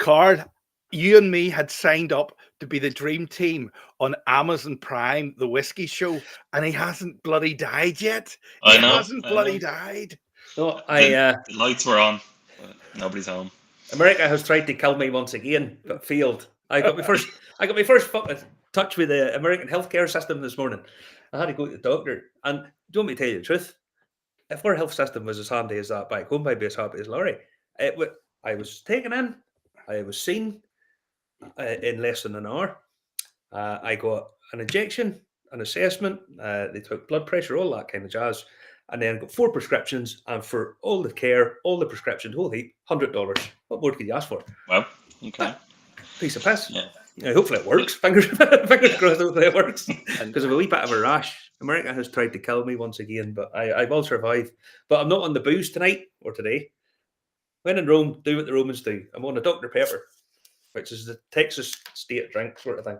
Carl, you and me had signed up to be the dream team on Amazon Prime, the whiskey show, and he hasn't bloody died yet. He hasn't bloody died. No, the lights were on, but nobody's home. America has tried to kill me once again, but failed. I got my first fucking touch with the American healthcare system this morning. I had to go to the doctor, and do you want me to tell you the truth? If our health system was as handy as that back home, I'd be as happy as Laurie. I was taken in, I was seen in less than an hour. I got an injection, an assessment. They took blood pressure, all that kind of jazz, and then got 4 prescriptions. And for all the care, all the prescriptions, whole heap, $100. What more could you ask for? Well, okay. Piece of piss. Yeah. Hopefully it works. Fingers crossed. Hopefully it works. Because of a wee bit of a rash, America has tried to kill me once again, but I will survive. But I'm not on the booze tonight or today. When in Rome, do what the Romans do. I'm on a Dr. Pepper, which is the Texas state drink sort of thing.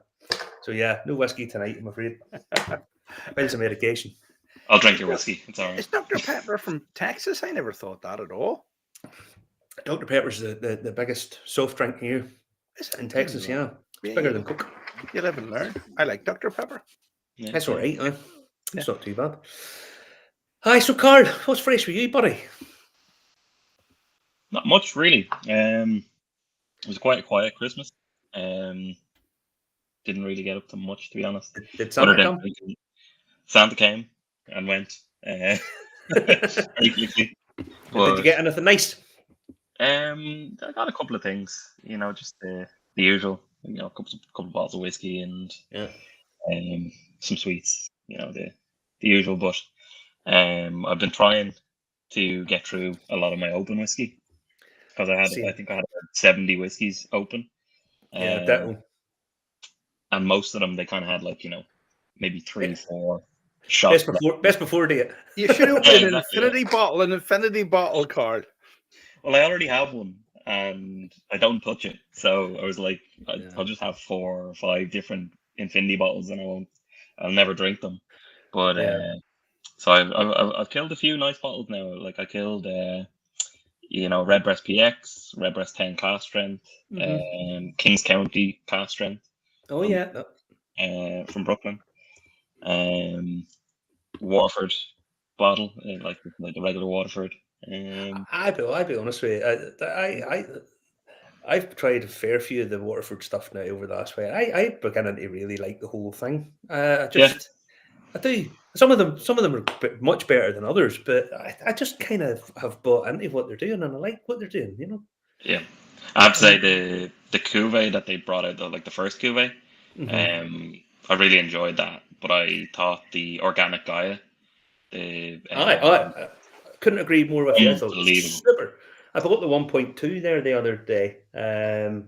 So yeah, no whiskey tonight, I'm afraid. Pills of medication. I'll drink your whiskey. It's all right. Is Dr. Pepper from Texas? I never thought that at all. Dr. Pepper's the biggest soft drink here in Texas, yeah. It's bigger than Coke. You live and learn. I like Dr. Pepper. Yeah. That's all right, eh? It's not too bad. Hi, so Carl, what's fresh for you, buddy? Not much, really. It was quite a quiet Christmas. Didn't really get up to much, to be honest. Did Santa come? Santa came and went very quickly. Did you get anything nice? I got a couple of things, just the usual, a couple of bottles of whiskey and some sweets, the usual. But I've been trying to get through a lot of my open whiskey because I think I had about 70 whiskeys open. That and most of them they kind of had maybe 3-4 shots. Best before date. You should open an infinity bottle, Carl. Well, I already have one, and I don't touch it. So I was like, I'll just have 4 or 5 different infinity bottles, and I'll never drink them. But so I've killed a few nice bottles now. Like I killed, Redbreast PX, Redbreast 10 cask strength, Kings County cask strength. Oh yeah, from Brooklyn. Waterford bottle, like the regular Waterford. I'll be honest with you. I've tried a fair few of the Waterford stuff now over the last while. I beginning to really like the whole thing. I do. Some of them are much better than others, but I just kind of have bought into what they're doing, and I like what they're doing. Yeah, I have to say the cuvee that they brought out, like the first cuvee, I really enjoyed that. But I thought the organic Gaia, I couldn't agree more with you. Super. I bought the 1.2 there the other day. I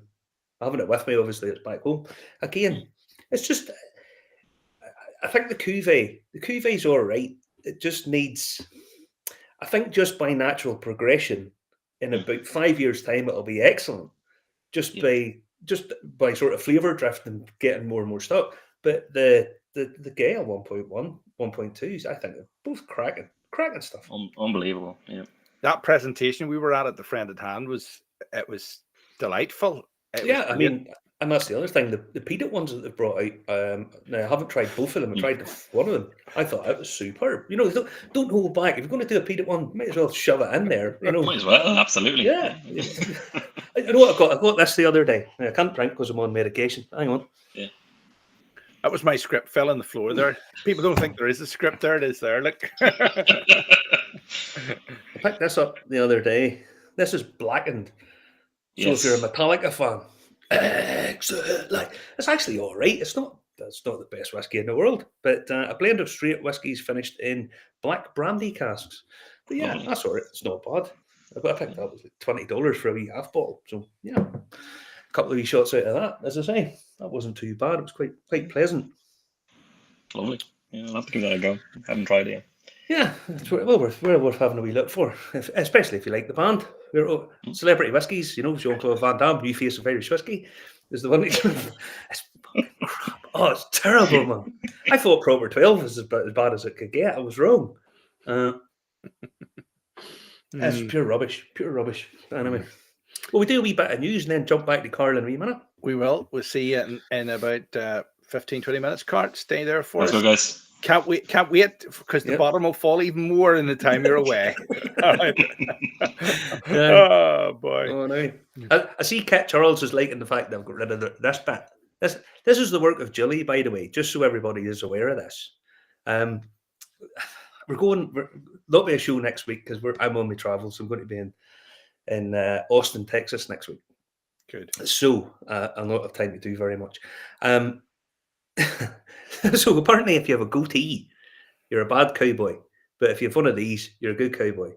haven't it with me, obviously, it's back home. Again, it's just, I think the cuvee's all right. It just needs, I think just by natural progression, in about 5 years' time, it'll be excellent. Just by sort of flavour drift and getting more and more stock. But the Gale 1.1, 1.2s, I think are both cracking stuff. Unbelievable, yeah. That presentation we were at the Friend at Hand was delightful. I mean, and that's the other thing. The peanut ones that they've brought out. Now I haven't tried both of them. I tried one of them. I thought it was superb. Don't hold back. If you're going to do a peanut one, might as well shove it in there. Might as well, absolutely. Yeah. I know what I got. I got this the other day. I can't drink because I'm on medication. Hang on. Yeah. That was my script. Fell on the floor there. People don't think there is a script there. It is there. Look. I picked this up the other day. This is blackened. So if you're a Metallica fan, it's actually all right. It's not the best whiskey in the world, but a blend of straight whiskies finished in black brandy casks. But yeah, that's all right. It's not bad. I picked that was like $20 for a wee half bottle. So yeah, a couple of wee shots out of that. As I say, that wasn't too bad. It was quite pleasant. Lovely. Yeah, I'll have to give that a go. I haven't tried it yet. Yeah, well worth having a wee look for, especially if you like the band. We're Celebrity Whiskies, Jean-Claude Van Damme, New Face of Irish Whiskey, is the one. It's fucking crap. Oh, it's terrible, man. I thought Proper 12 was about as bad as it could get. I was wrong. It's pure rubbish. Anyway, Well, we do a wee bit of news and then jump back to Carl in a wee minute. We will. We'll see you in about 15, 20 minutes. Cart, stay there for Let's us. go, guys. Can't wait, because the bottom will fall even more in the time you're away. All right. Oh, boy. Oh, no. I see Kit Charles is liking the fact that I've got rid of this bit. This is the work of Jilly, by the way, just so everybody is aware of this. There'll be a show next week because I'm on my travels. So I'm going to be in Austin, Texas next week. Good. So I'll not have time to do very much. So apparently, if you have a goatee, you're a bad cowboy. But if you have one of these, you're a good cowboy.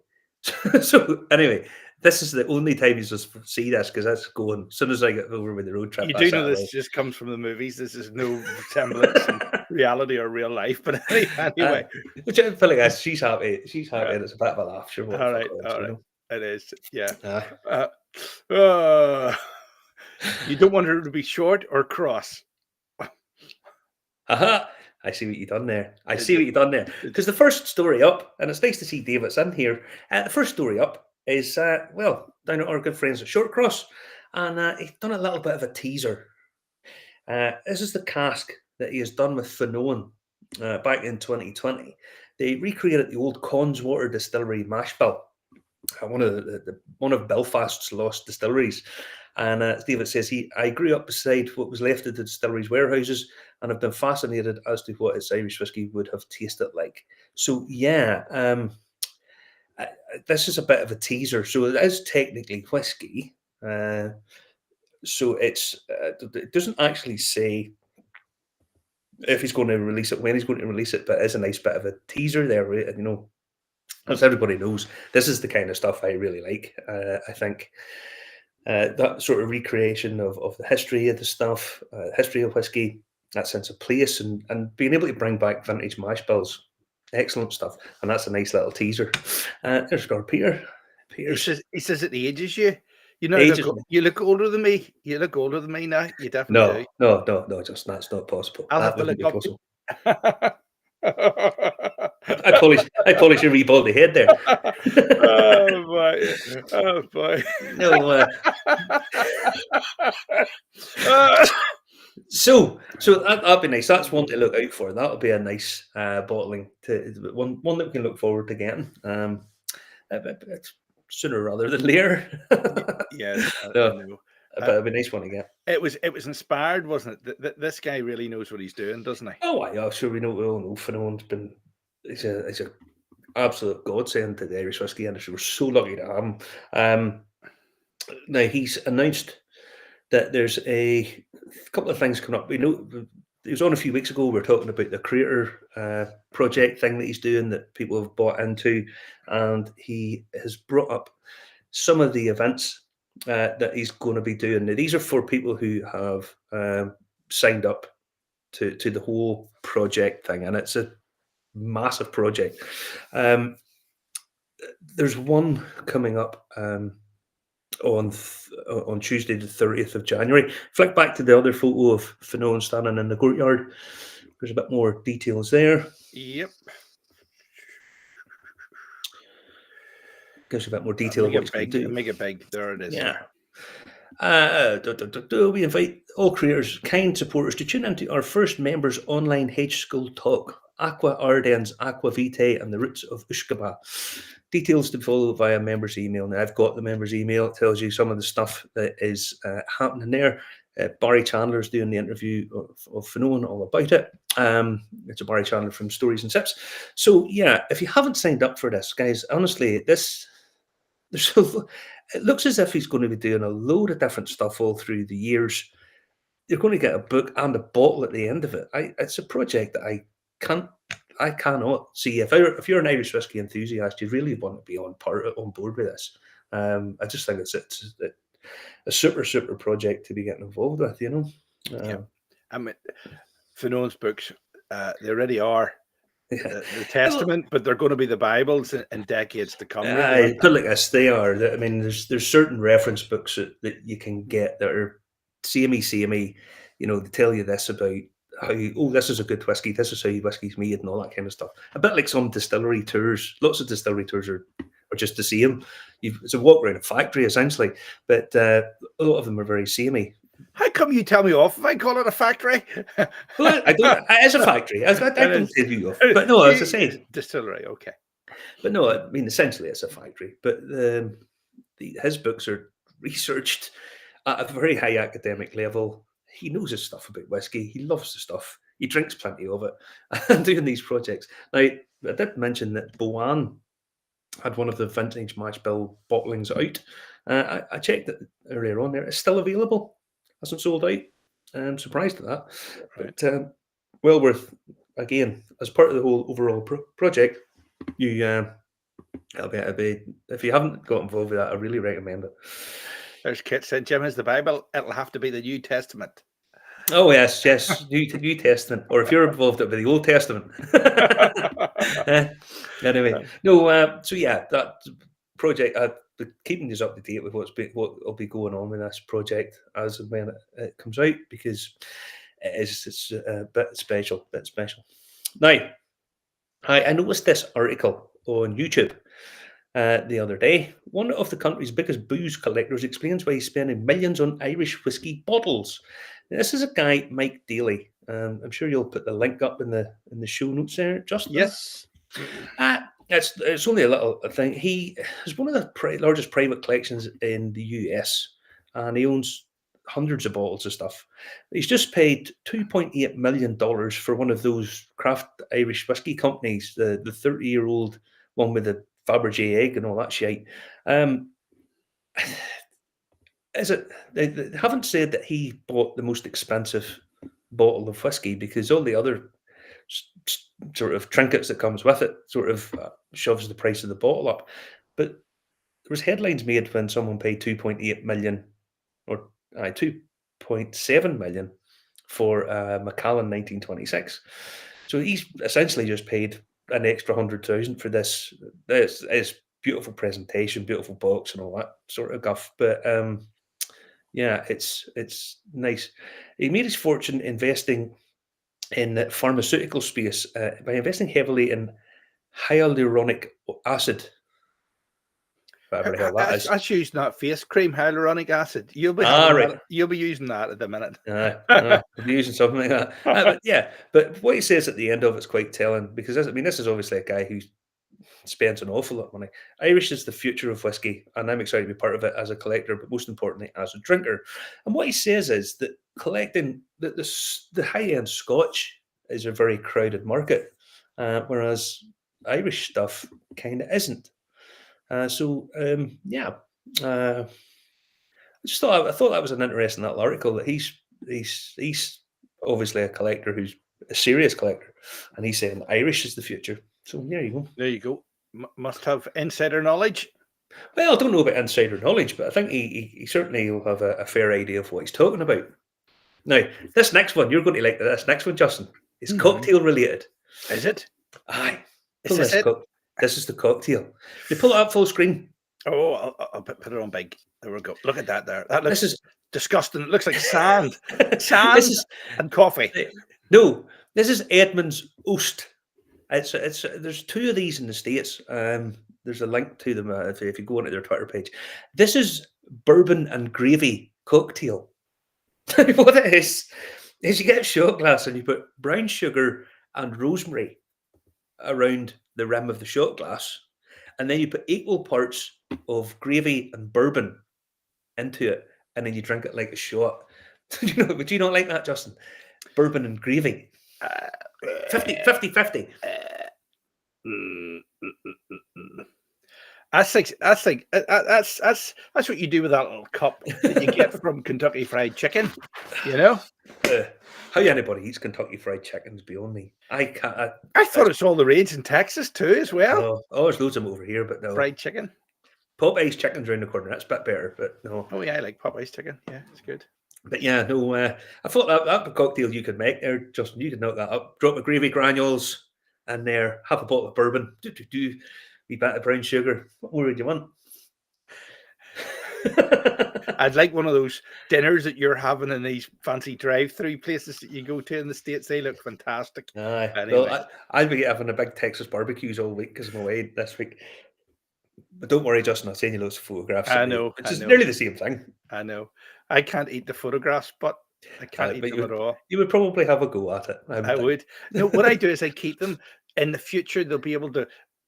So anyway, this is the only time you just see this because that's going. As soon as I get over with the road trip, you do know this just comes from the movies. This is no semblance in reality or real life. But anyway, which I feel like she's happy. She's happy, and it's a bit of a laugh. Sure, all right. It is, yeah. You don't want her to be short or cross. Aha! I see what you've done there. Because the first story up, and it's nice to see David's in here. The first story up is, down at our good friends at Shortcross, and he's done a little bit of a teaser. This is the cask that he has done with Finoan back in 2020. They recreated the old Conswater Distillery mash bill, one of Belfast's lost distilleries. And as David says, I grew up beside what was left of the distillery's warehouses and have been fascinated as to what its Irish whiskey would have tasted like. So, yeah, this is a bit of a teaser. So it is technically whiskey. So it doesn't actually say if he's going to release it, when he's going to release it, but it's a nice bit of a teaser there. You know, as everybody knows, this is the kind of stuff I really like. I think that sort of recreation of the history of the stuff, history of whiskey, that sense of place, and being able to bring back vintage mash bills, excellent stuff. And that's a nice little teaser. There's our Peter. He says it ages you. You know, you look older than me. You look older than me now. You definitely do. No, just that's not possible. I'll that have to look up. Possible. I polish your wee baldy head there. Oh boy. No. So that'd be nice. That's one to look out for. That'll be a nice bottling one that we can look forward to getting. Sooner rather than later. Yes, no. But it'd be a nice one to get. It was inspired, wasn't it? This guy really knows what he's doing, doesn't he? Oh, yeah, sure. We all know Finoan's been. It's a absolute godsend to the Irish whiskey industry. We're so lucky to have him. Now he's announced that there's a couple of things coming up. We know it was on a few weeks ago. We were talking about the creator project thing that he's doing that people have bought into, and he has brought up some of the events that he's going to be doing. Now, these are for people who have signed up to the whole project thing, and it's a massive project. There's one coming up on Tuesday, the 30th of January. Flick back to the other photo of Finoan standing in the courtyard. There's a bit more details there. Yep. Gives you a bit more detail. Make it big. There it is. Yeah. We invite all creators, kind supporters to tune into our first members online Hedge School talk. Aqua Ardens, Aqua Vitae, and the roots of Ushkaba. Details to follow via members' email. Now, I've got the members' email. It tells you some of the stuff that is happening there. Barry Chandler's doing the interview of Finoan all about it. It's a Barry Chandler from Stories and Sips. So, yeah, if you haven't signed up for this, guys, honestly, it looks as if he's going to be doing a load of different stuff all through the years. You're going to get a book and a bottle at the end of it. It's a project that I cannot see. If you're an Irish whiskey enthusiast, you really want to be on board with this. I just think it's a super project to be getting involved with. You know. Yeah. I mean, Finoan's books, they already are. The Testament, but they're going to be the Bibles in decades to come. Really, put it like this, they are. I mean, there's certain reference books that you can get that are samey. You know, they tell you this about how this is a good whiskey, this is how whiskey's made, and all that kind of stuff. A bit like some distillery tours. Lots of distillery tours are or just to see them. It's a walk around a factory essentially, but a lot of them are very samey. How come you tell me off if I call it a factory? Well, I don't. It is a factory. I don't tell you off. But no, as I say, distillery. Okay. But no, I mean essentially it's a factory. But his books are researched at a very high academic level. He knows his stuff about whiskey. He loves the stuff. He drinks plenty of it. And doing these projects. Now, I did mention that Boan had one of the vintage mash bill bottlings out. I checked it earlier on there. It's still available. Hasn't sold out. I'm surprised at that. Right. But well worth, again, as part of the whole overall project, it'll be, if you haven't got involved with that, I really recommend it. There's Kit said, Jim is the Bible. It'll have to be the New Testament. Oh, yes. New Testament. Or if you're involved, it'll be the Old Testament. Anyway, no, so yeah, that project, keeping us up to date with what will be going on with this project as and when it comes out, because it's a bit special. Now, I noticed this article on YouTube the other day. One of the country's biggest booze collectors explains why he's spending millions on Irish whiskey bottles. Now, this is a guy, Mike Daly. I'm sure you'll put the link up in the show notes there, Justin. Yes. It's only a little thing. He is one of the largest private collections in the US, and he owns hundreds of bottles of stuff. He's just paid $2.8 million for one of those craft Irish whiskey companies, the 30-year-old one with the Fabergé egg and all that shit. They haven't said that he bought the most expensive bottle of whiskey, because all the other sort of trinkets that comes with it sort of shoves the price of the bottle up. But there was headlines made when someone paid 2.8 million or 2.7 million for Macallan 1926. So he's essentially just paid an extra 100,000 for this. This beautiful presentation, beautiful box, and all that sort of guff. But yeah, it's nice. He made his fortune investing in the pharmaceutical space by investing heavily in hyaluronic acid. Whatever the hell that is. That's using that face cream, hyaluronic acid. You'll be using that at the minute. I'll be using something like that. But what he says at the end of it's quite telling, because this is obviously a guy who spends an awful lot of money. Irish is the future of whiskey, and I'm excited to be part of it as a collector, but most importantly as a drinker. And what he says is that collecting the high-end Scotch is a very crowded market, whereas Irish stuff kind of isn't. I thought that was an interesting little article, that he's obviously a collector who's a serious collector, and he's saying Irish is the future. So there you go. There you go. Must have insider knowledge. Well, I don't know about insider knowledge, but I think he certainly will have a fair idea of what he's talking about. Now, this next one, you're going to like this next one, Justin. It's cocktail related. Is it? Aye. This is the cocktail. They pull it up full screen. Oh, I'll put it on big. There we go. Look at that there. That looks disgusting. It looks like sand. And coffee. No, this is Edmund's Oast. There's two of these in the States. There's a link to them if you go onto their Twitter page. This is bourbon and gravy cocktail. What it is you get a shot glass and you put brown sugar and rosemary around the rim of the shot glass, and then you put equal parts of gravy and bourbon into it, and then you drink it like a shot. Would you not like that, Justin? Bourbon and gravy. 50-50. That's what you do with that little cup that you get from Kentucky Fried Chicken. You know, how anybody eats Kentucky Fried Chicken is beyond me. I thought it's all the rage in Texas too, as well. Oh, there's loads of them over here, but no. Fried chicken. Popeye's chicken's around the corner. That's a bit better, but no. Oh yeah, I like Popeye's chicken. Yeah, it's good. But yeah, no. I thought that cocktail you could make there, Justin. You could knock that up. Drop the gravy granules in there. Have a bottle of bourbon. Wee bit of brown sugar. What more would you want? I'd like one of those dinners that you're having in these fancy drive-through places that you go to in the States. They look fantastic. Anyway. Well, I'll be having a big Texas barbecues all week because I'm away this week. But don't worry, Justin, I'll send you loads of photographs. I know. It's just nearly the same thing. I know. I can't eat the photographs, but I can't eat them at all. You would probably have a go at it. I would. No, what I do is I keep them. In the future, they'll be able to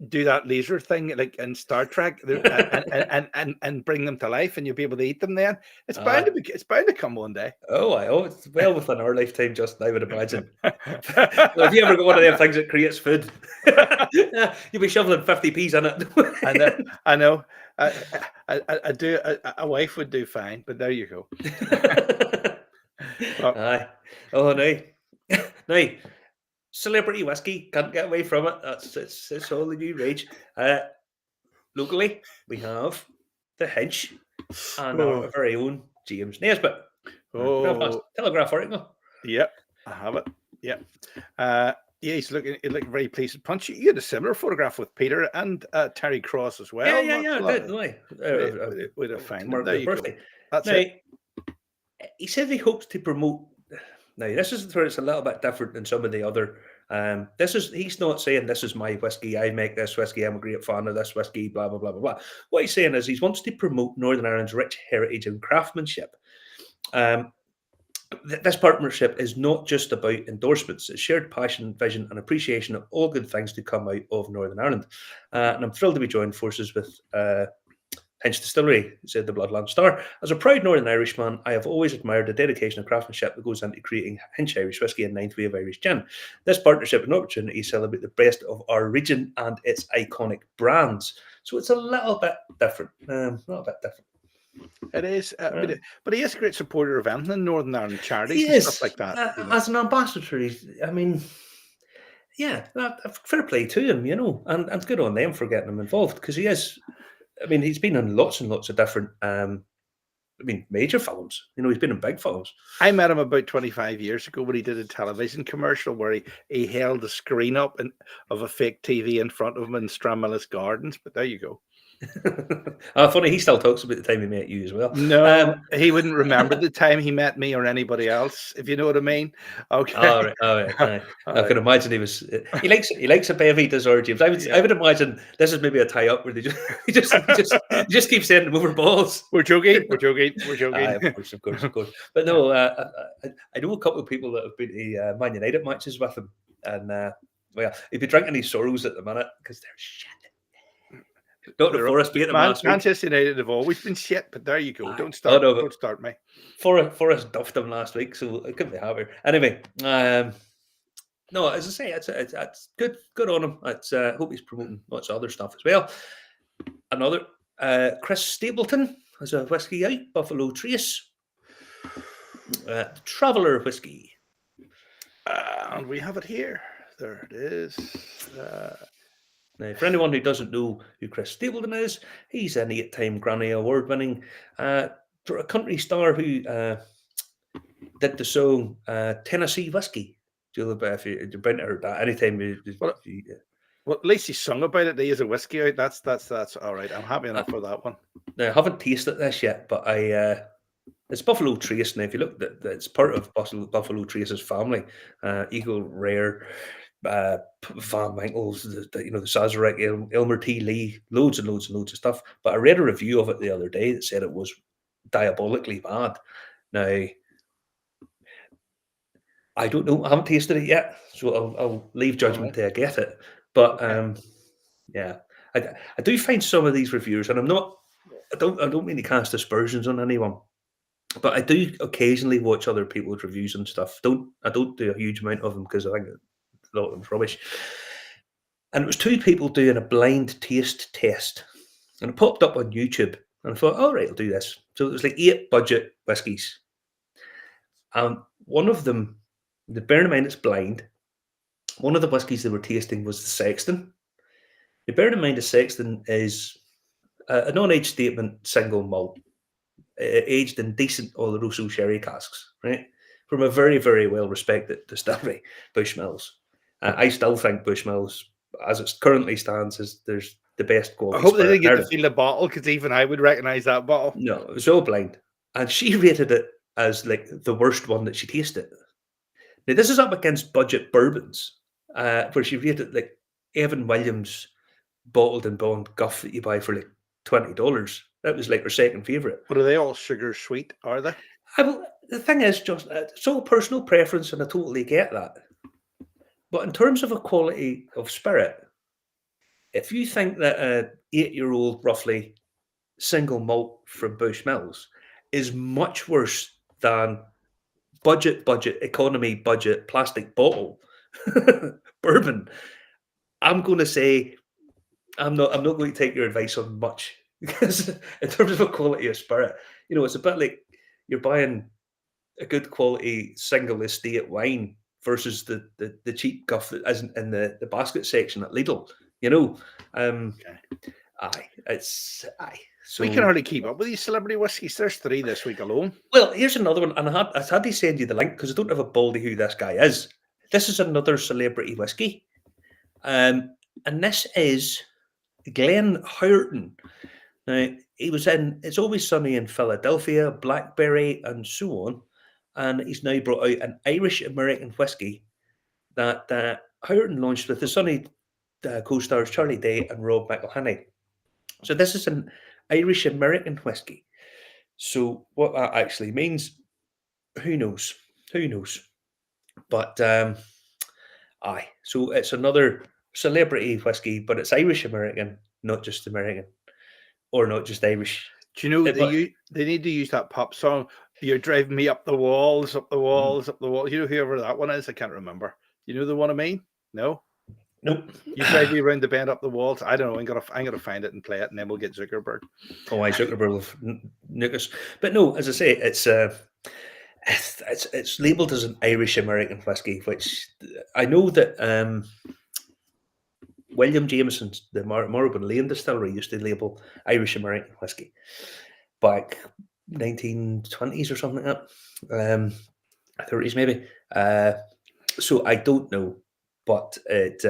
do that laser thing like in Star Trek and bring them to life, and you'll be able to eat them then. It's bound to come one day. Oh, it's well within our lifetime, Justin, I would imagine. Well, if you ever got one of them things that creates food, you'll be shoveling 50p's in it. I know. I do. A wife would do fine, but there you go. Aye. Oh, no. Now, celebrity whiskey, can't get away from it. It's all the new rage. Locally, we have the Hinch and our very own James Nesbitt. Oh, Telegraph article. Yep, I have it. Yep. Yeah, he's looking very pleased with punch. You had a similar photograph with Peter and Terry Cross as well. Yeah, I did. Would have found There you go. That's it. He said he hopes to promote. Now, this is where it's a little bit different than some of the other. He's not saying this is my whiskey, I make this whiskey, I'm a great fan of this whiskey, blah, blah, blah, blah, blah. What he's saying is he wants to promote Northern Ireland's rich heritage and craftsmanship. This partnership is not just about endorsements. It's shared passion, vision, and appreciation of all good things to come out of Northern Ireland. And I'm thrilled to be joining forces with Cnoc Distillery, said the Bloodland Star. As a proud Northern Irishman, I have always admired the dedication and craftsmanship that goes into creating Hinch Irish whiskey and Ninth Wave Irish gin. This partnership is an opportunity to celebrate the best of our region and its iconic brands. So it's a little bit different. It is, but he is a great supporter of anything in Northern Ireland charities and stuff like that. As an ambassador, fair play to him, and good on them for getting him involved, because he is. I mean, he's been in lots and lots of different, major films. He's been in big films. I met him about 25 years ago when he did a television commercial where he held the screen up of a fake TV in front of him in Stranmillis Gardens. But there you go. Funny, he still talks about the time he met you as well. No, he wouldn't remember the time he met me or anybody else, if you know what I mean. Okay. All right. I can imagine he likes a bevy, does our James. I would imagine this is maybe a tie up where he just keeps sending him over balls. We're joking. Of course. But no, I know a couple of people that have been to Man United matches with him, and he'd be drinking his sorrows at the minute because they're shit. Dr. Forrest beat them last week. Manchester United have always been shit, but there you go. Don't start me. Forrest duffed them last week, so I couldn't be happier. Anyway, no, as I say, it's good on him. It's hope he's promoting lots of other stuff as well. Another Chris Stapleton has a whiskey out, Buffalo Trace, Traveller whiskey, and we have it here. There it is. Now, for anyone who doesn't know who Chris Stapleton is, he's an 8-time Grammy Award-winning country star who did the song Tennessee Whiskey. If you're bound to heard that anytime well, at least he sung about it. They use a whiskey out. That's all right. I'm happy enough for that one. Now, I haven't tasted this yet, but it's Buffalo Trace. Now, if you look, it's part of Buffalo Trace's family. Eagle Rare, Van Winkle's, the Sazerac, Elmer T. Lee, loads and loads and loads of stuff. But I read a review of it the other day that said it was diabolically bad. Now, I don't know. I haven't tasted it yet, so I'll leave judgment till I get it. But I do find some of these reviewers, and I don't mean to cast aspersions on anyone, but I do occasionally watch other people's reviews and stuff. I don't do a huge amount of them because I think a lot of them's rubbish. And it was two people doing a blind taste test, and it popped up on YouTube, and I thought, all right, I'll do this. So it was like 8 budget whiskies, and one of them, bear in mind it's blind, one of the whiskies they were tasting was the Sexton. Now, bear in mind the Sexton is a non-age statement single malt, aged in decent Oloroso sherry casks, right? From a very, very well-respected distillery, Bushmills. I still think Bushmills, as it currently stands, there's the best quality. I hope they didn't get to feel the bottle, because even I would recognise that bottle. No, it was all blind. And she rated it as like the worst one that she tasted. Now, this is up against budget bourbons, where she rated like Evan Williams bottled and bond guff that you buy for like $20. That was like our second favourite. But are they all sugar sweet? Are they? The thing is, just it's all personal preference, and I totally get that. But in terms of a quality of spirit, if you think that a 8-year-old roughly single malt from Bushmills is much worse than budget economy budget plastic bottle bourbon, I'm going to say I'm not going to take your advice on much, because in terms of a quality of spirit, it's a bit like you're buying a good quality single estate wine versus the cheap guff that isn't in the basket section at Lidl. Aye. So we can hardly keep up with these celebrity whiskies. There's 3 this week alone. Well, here's another one, and I had to send you the link because I don't have a baldy who this guy is. This is another celebrity whiskey, and this is Glenn Howerton. Now, he was in It's Always Sunny in Philadelphia, Blackberry, and so on, and he's now brought out an Irish-American whiskey that Howerton launched with the Sunny co-stars Charlie Day and Rob McElhenney. So this is an Irish-American whiskey. So what that actually means, who knows? But aye. So it's another celebrity whiskey, but it's Irish-American, not just American, or not just Irish. Do you know they need to use that pop song? You're driving me up the walls, up the walls, up the walls. You know whoever that one is? I can't remember. You know the one I mean? No. Nope. You drive me around the bend up the walls. I don't know. I'm gonna find it and play it, and then we'll get Zuckerberg. Oh, Zuckerberg will nuke us. But no, as I say, it's labelled as an Irish American whiskey, which I know that William Jameson's, the Moribund Lane Distillery, used to label Irish American whiskey back 1920s or something like that, 30s maybe. So I don't know, but it's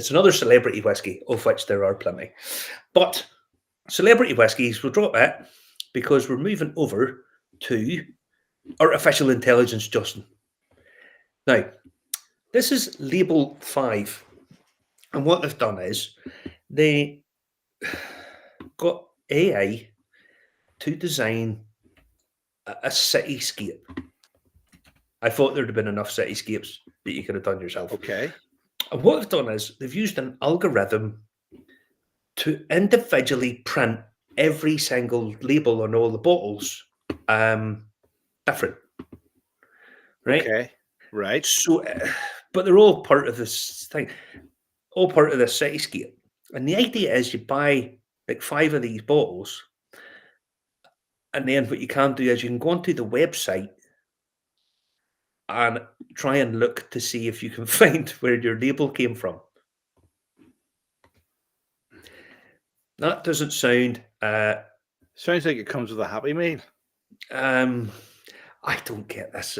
another celebrity whiskey, of which there are plenty. But celebrity whiskies, we'll drop that because we're moving over to artificial intelligence, Justin. Now, this is Label 5, and what they've done is they got AI to design a cityscape. I thought there'd have been enough cityscapes that you could have done yourself. Okay. And what they've done is they've used an algorithm to individually print every single label on all the bottles different. Right? Okay. Right. So, but they're all part of this thing, all part of this cityscape. And the idea is you buy like 5 of these bottles, and then what you can do is you can go onto the website and try and look to see if you can find where your label came from. That doesn't sound... sounds like it comes with a Happy Meal. I don't get this.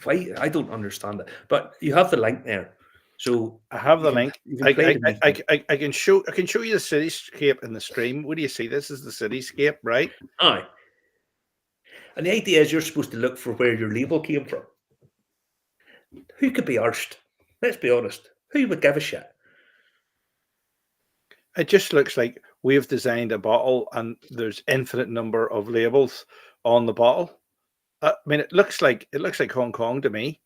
Why? I don't understand it. But you have the link there. So I have the link. I can show you the cityscape in the stream. What do you see? This is the cityscape, right? Aye. And the idea is you're supposed to look for where your label came from. Who could be arsed? Let's be honest. Who would give a shit? It just looks like we've designed a bottle and there's infinite number of labels on the bottle. I mean, it looks like Hong Kong to me.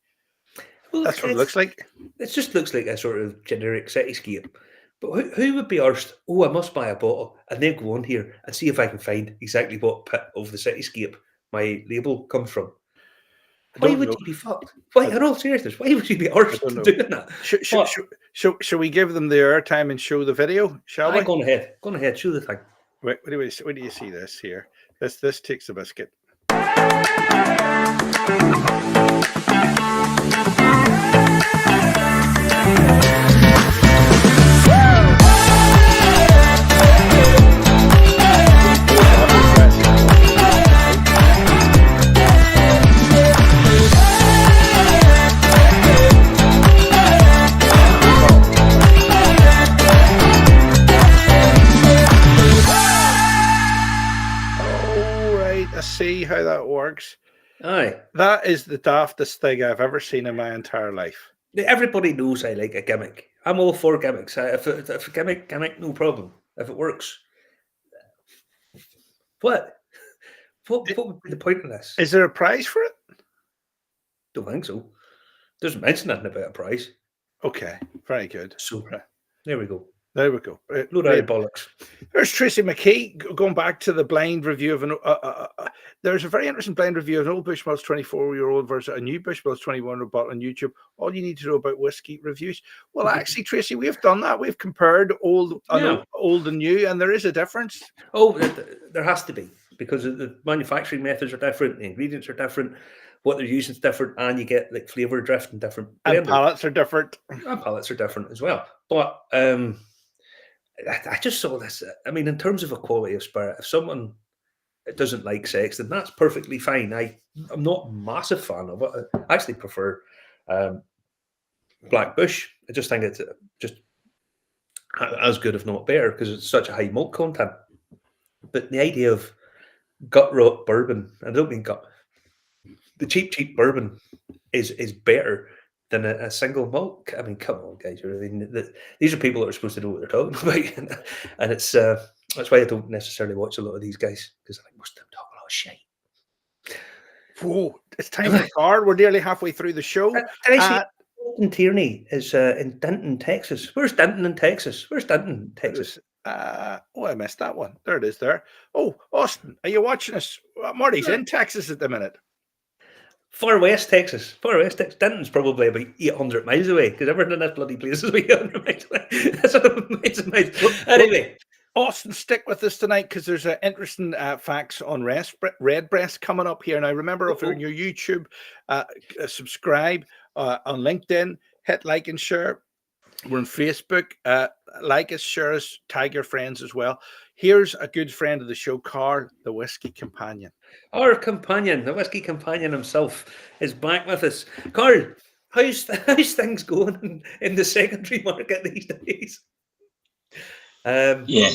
Well, that's what it looks like. It just looks like a sort of generic cityscape. But who would be arsed? Oh, I must buy a bottle and then go on here and see if I can find exactly what bit of the cityscape my label comes from. Why would you be fucked? Why, in all seriousness, why would you be arsed doing that? Shall we give them the airtime and show the video? Shall we? Go on ahead, show the thing. Wait, where do you see this here? This takes a biscuit. See how that works. Aye. That is the daftest thing I've ever seen in my entire life. Everybody knows I like a gimmick, I'm all for gimmicks. If a gimmick, no problem. If it works, what would be the point of this? Is there a prize for it? Don't think so. Doesn't mention nothing about a price. Okay, very good. So there we go. There we go. Load out of bollocks. There's Tracy McKee going back to the blind review of an. There's a very interesting blind review of an old Bushmills 24-year-old versus a new Bushmills 21 bottle on YouTube. All you need to know about whiskey reviews. Well, actually, Tracy, we've done that. We've compared old and new, and there is a difference. Oh, there has to be, because the manufacturing methods are different, the ingredients are different, what they're using is different, and you get like flavour drift and different. And palates are different. And palates are different as well. But I just saw this. I mean, in terms of a quality of spirit, if someone doesn't like sex, then that's perfectly fine. I'm not a massive fan of it. I actually prefer Black Bush. I just think it's just as good, if not better, because it's such a high malt content. But the idea of gut rot bourbon, I don't mean gut. The cheap bourbon is better than a single malt. I mean, come on, guys. These are people that are supposed to know what they're talking about, and it's that's why I don't necessarily watch a lot of these guys, because I think most of them talk a lot of shit. Whoa, it's time for the card. We're nearly halfway through the show. Austin Tierney is in Denton, Texas. Where's Denton in Texas? Where's Denton in Texas? I missed that one. There it is there. Oh, Austin, are you watching us? Marty's in Texas at the minute. Far West Texas. Denton's probably about 800 miles away, because everything in this bloody place is about 800 miles away. That's amazing. Anyway. Austin, stick with us tonight, because there's interesting facts on Redbreast coming up here. Now, remember, if you're on your YouTube, subscribe on LinkedIn, hit like and share. We're on Facebook. Like us, share us, tag your friends as well. Here's a good friend of the show, Carl, the Whiskey Companion. Our companion, the Whiskey Companion himself, is back with us. Carl, how's things going in the secondary market these days? Yeah,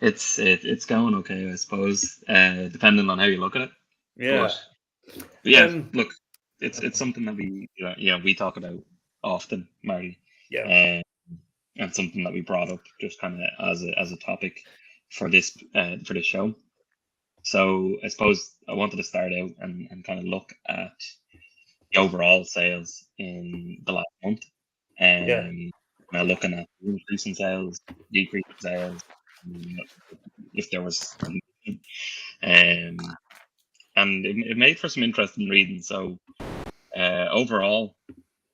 it's going okay, I suppose, depending on how you look at it. Yeah, but yeah. Look, it's something that we talk about often, Marty. Yeah, and something that we brought up just kind of as a topic for this show. So I suppose I wanted to start out and kind of look at the overall sales in the last month. Now looking at increase in sales, decrease in sales, if there was, and it made for some interesting reading. So overall,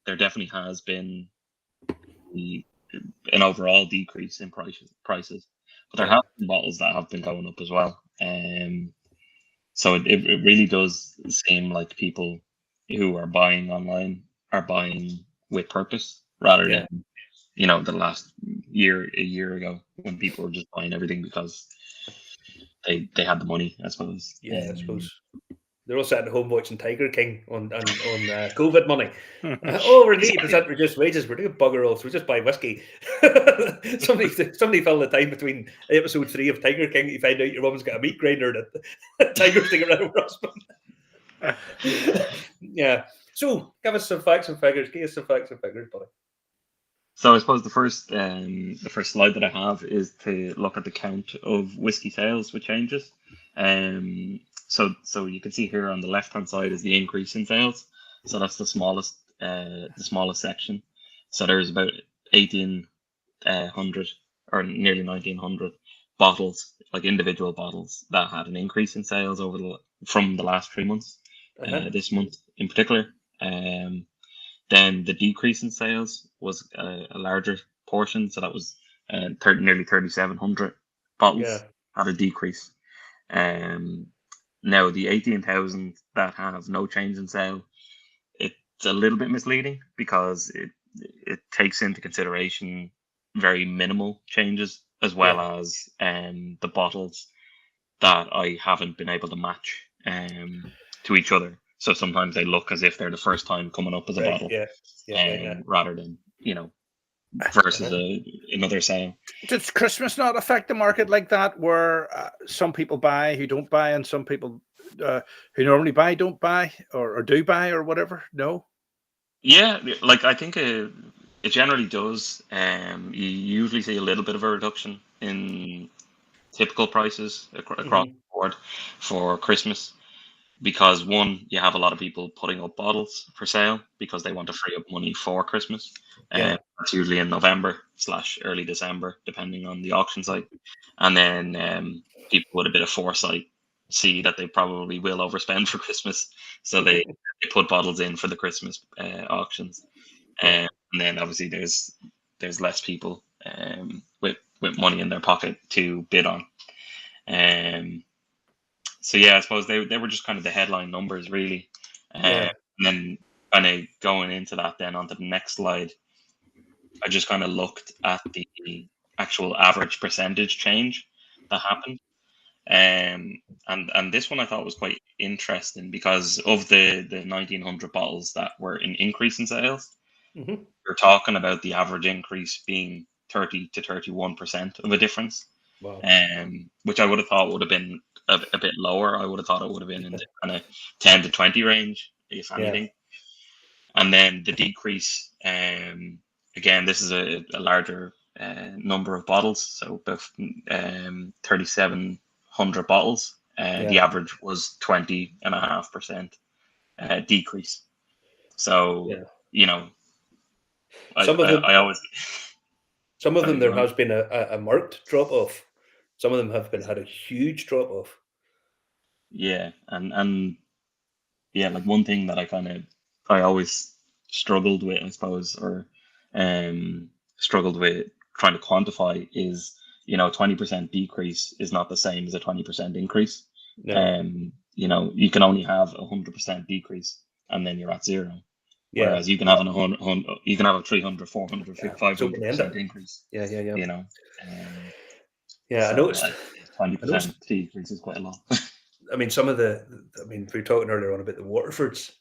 there definitely has been an overall decrease in prices, but there have been bottles that have been going up as well. So it really does seem like people who are buying online are buying with purpose, rather than the last a year ago, when people were just buying everything because they had the money, I suppose. Yeah, I suppose. They're all sitting at home watching Tiger King on COVID money. We're 80% reduced wages. We're doing bugger all, so we just buy whiskey. somebody filled the time between episode 3 of Tiger King to find out your mum's got a meat grinder that Tiger's taking around her husband. Yeah. So give us some facts and figures. Give us some facts and figures, buddy. So I suppose the first slide that I have is to look at the count of whiskey sales with changes. So you can see here on the left hand side is the increase in sales. So that's the smallest section. So there's about 1,800 or nearly 1,900 bottles, like individual bottles, that had an increase in sales from the last 3 months. This month in particular. Then the decrease in sales was a larger portion, so that was nearly 3,700 bottles had a decrease. Now the 18,000 that have no change in sale, it's a little bit misleading, because it takes into consideration very minimal changes, as well as the bottles that I haven't been able to match to each other. So sometimes they look as if they're the first time coming up as a bottle, rather than versus another sale. Does Christmas not affect the market like that, where some people buy who don't buy, and some people who normally buy don't buy, or do buy, or whatever? No. Yeah, like I think It generally does. You usually see a little bit of a reduction in typical prices across the board for Christmas, because one, you have a lot of people putting up bottles for sale because they want to free up money for Christmas. That's usually in November/early December, depending on the auction site. And then people with a bit of foresight see that they probably will overspend for Christmas, so they put bottles in for the Christmas auctions. And then obviously there's less people with money in their pocket to bid on. So yeah, I suppose they were just kind of the headline numbers, really. And then kind of going into that, then onto the next slide, I just kind of looked at the actual average percentage change that happened. And this one I thought was quite interesting, because of the 1900 bottles that were in increase in sales, we're talking about the average increase being 30 to 31% of a difference. Wow. Which I would have thought would have been a bit lower. I would have thought it would have been in the kind of 10 to 20 range, if anything. And then the decrease, again, this is a larger number of bottles, so about 3,700 bottles. The average was 20.5% decrease. So, Some of them, I always. Some of them, there has been a marked drop off. Some of them have had a huge drop off. Yeah, and yeah, like one thing that I always struggled with, I suppose, or struggled with trying to quantify is, 20% decrease is not the same as a 20% increase. No. You can only have 100% decrease and then you're at zero. Yeah. Whereas you can have you can have a 300, 400, 500% increase. Yeah. So I noticed 20% decrease is quite a lot. I mean, we were talking earlier on about the Waterfords.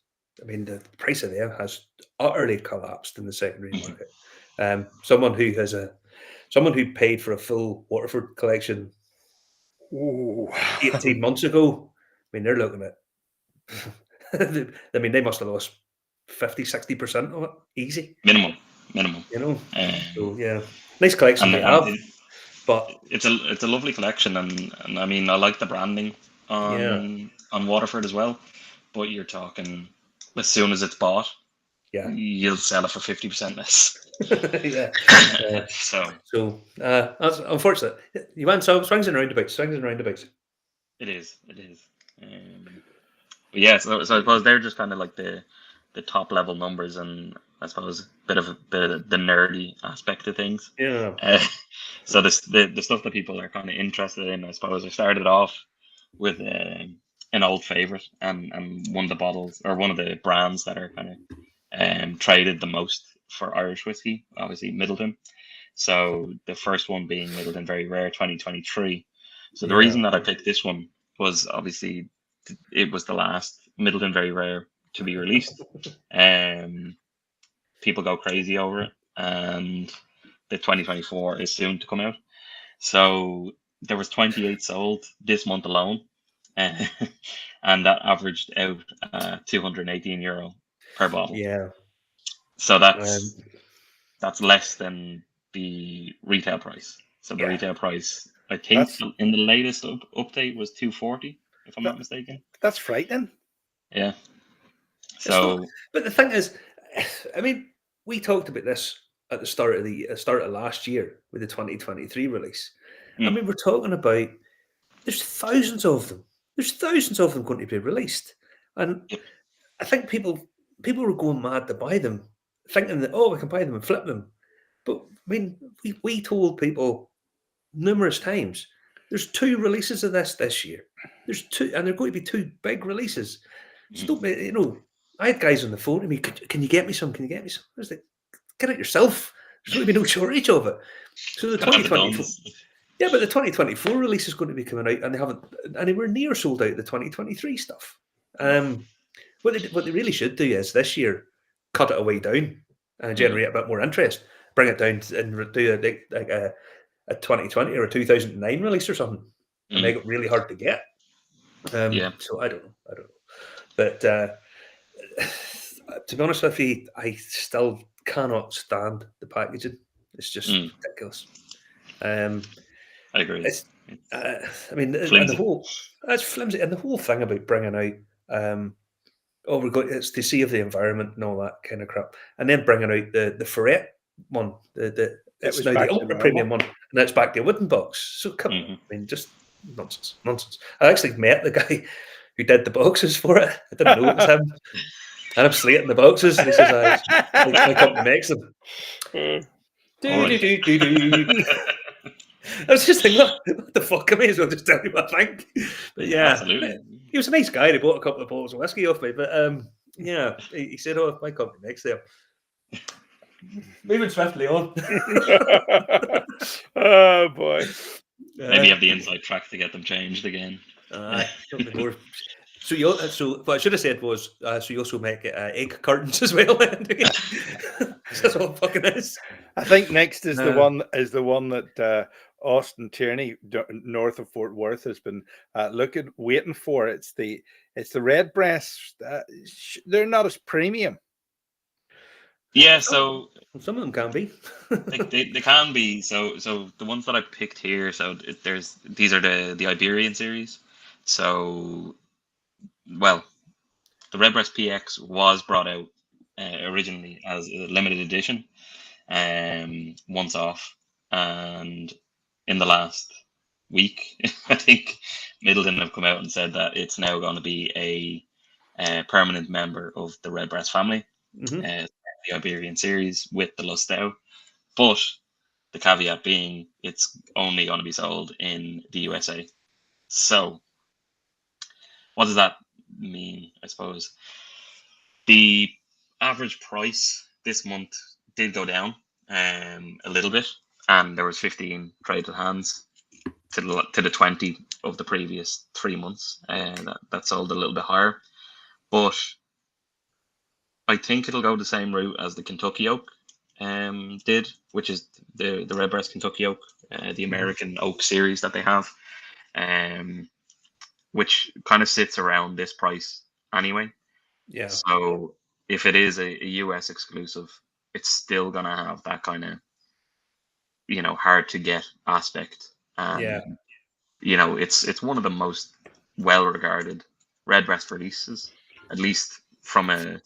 I mean, the price of them has utterly collapsed in the secondary market. Someone who paid for a full Waterford collection 18 months ago, I mean, they're looking at, I mean, they must have lost 50-60% of it, easy. Minimum. So yeah, nice collection they have. But it's a lovely collection, and I mean, I like the branding on Waterford as well. But you're talking, as soon as it's bought, you'll sell it for 50% less. So that's unfortunate. You went so swings and roundabouts. It is. But yeah, so I suppose they're just kind of like the top level numbers, and I suppose a bit of the nerdy aspect of things. Yeah. So the stuff that people are kind of interested in, I suppose, I started off with an old favorite, and one of the bottles, or one of the brands that are kind of traded the most for Irish whiskey, obviously Middleton. So the first one being Middleton Very Rare 2023. So the reason that I picked this one was obviously it was the last Middleton Very Rare to be released. People go crazy over it, and the 2024 is soon to come out. So there was 28 sold this month alone, and that averaged out €218 per bottle. Yeah. So that's less than the retail price. So the retail price, I think, in the latest update was $240, if I'm not mistaken. That's frightening. Yeah. So, but the thing is, I mean, we talked about this at the start of last year with the 2023 release. I mean, we're talking about there's thousands of them. There's thousands of them going to be released, and I think people were going mad to buy them, thinking that we can buy them and flip them. But I mean, we told people numerous times there's 2 releases of this year. There's 2, and they're going to be 2 big releases. So don't I had guys on the phone to me. Can you get me some? Can you get me some? I was like, get it yourself. There's going to be no shortage of it. So the 2024. Yeah, but the 2024 release is going to be coming out, and they haven't anywhere near sold out the 2023 stuff. What they really should do is this year cut it away down and generate a bit more interest. Bring it down and do a 2020 or a 2009 release or something, and make it really hard to get. So I don't know. But to be honest with you, I still cannot stand the packaging. It's just ridiculous. I agree. It's, I mean, flimsy. and the whole that's flimsy, and the whole thing about bringing out, we're going it's to save the environment and all that kind of crap, and then bringing out the ferret one, it's now the ultra premium one, and that's back to a wooden box. So come on, I mean, just nonsense. I actually met the guy who did the boxes for it. I didn't know it was him. And I'm slating the boxes, and he says, my company makes them. I was just thinking, what the fuck? I may as well just tell you what I think. But yeah, absolutely. He was a nice guy. He bought a couple of bottles of whiskey off me. But yeah, he said, "Oh, my company makes them." Moving swiftly on. Oh boy! Maybe you have the inside track to get them changed again. So what I should have said was, so you also make egg cartons as well. That's all it fucking is. I think next is the one that Austin Tierney, north of Fort Worth, has been waiting for. It's the Redbreast. They're not as premium. Yeah, so some of them can be. they can be. So the ones that I picked here. So these are the Iberian Series. So, well, the Redbreast PX was brought out originally as a limited edition, once off, and in the last week, I think Middleton have come out and said that it's now going to be a permanent member of the Redbreast family, the Iberian Series with the Lustau, but the caveat being it's only going to be sold in the USA. So, what does that mean? I suppose the average price this month did go down a little bit, and there was 15 traded hands to the 20 of the previous 3 months, and that sold a little bit higher. But I think it'll go the same route as the Kentucky Oak did, which is the Redbreast Kentucky Oak, the American Oak series that they have, which kind of sits around this price anyway. Yeah. So if it is a US exclusive, it's still gonna have that kind of, hard to get aspect. And, it's one of the most well regarded Redbreast releases, at least from a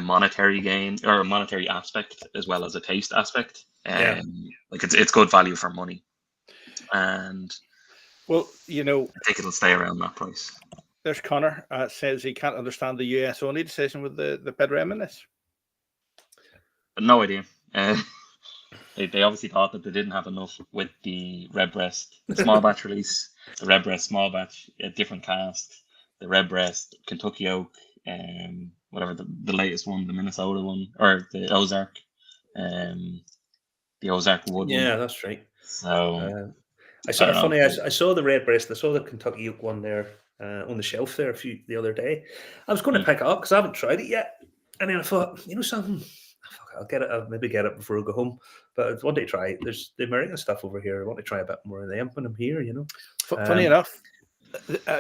monetary gain or a monetary aspect as well as a taste aspect. Like it's good value for money, and well, I think it'll stay around that price. There's Connor says he can't understand the US only decision with the Pedram in this. No idea. They obviously thought that they didn't have enough with the Redbreast small batch release, the Redbreast small batch, different cask, the Redbreast Kentucky Oak, whatever the latest one, the Minnesota one, or the Ozark, the Ozark Wood. Yeah, one. That's right. So I saw the Redbreast. I saw the Kentucky Oak one there on the shelf there the other day. I was going to pick it up because I haven't tried it yet, and then I thought, something. I'll get it. I'll maybe get it before I go home. But I want to try it. There's the American stuff over here. I want to try a bit more of them when I'm here. Funny enough,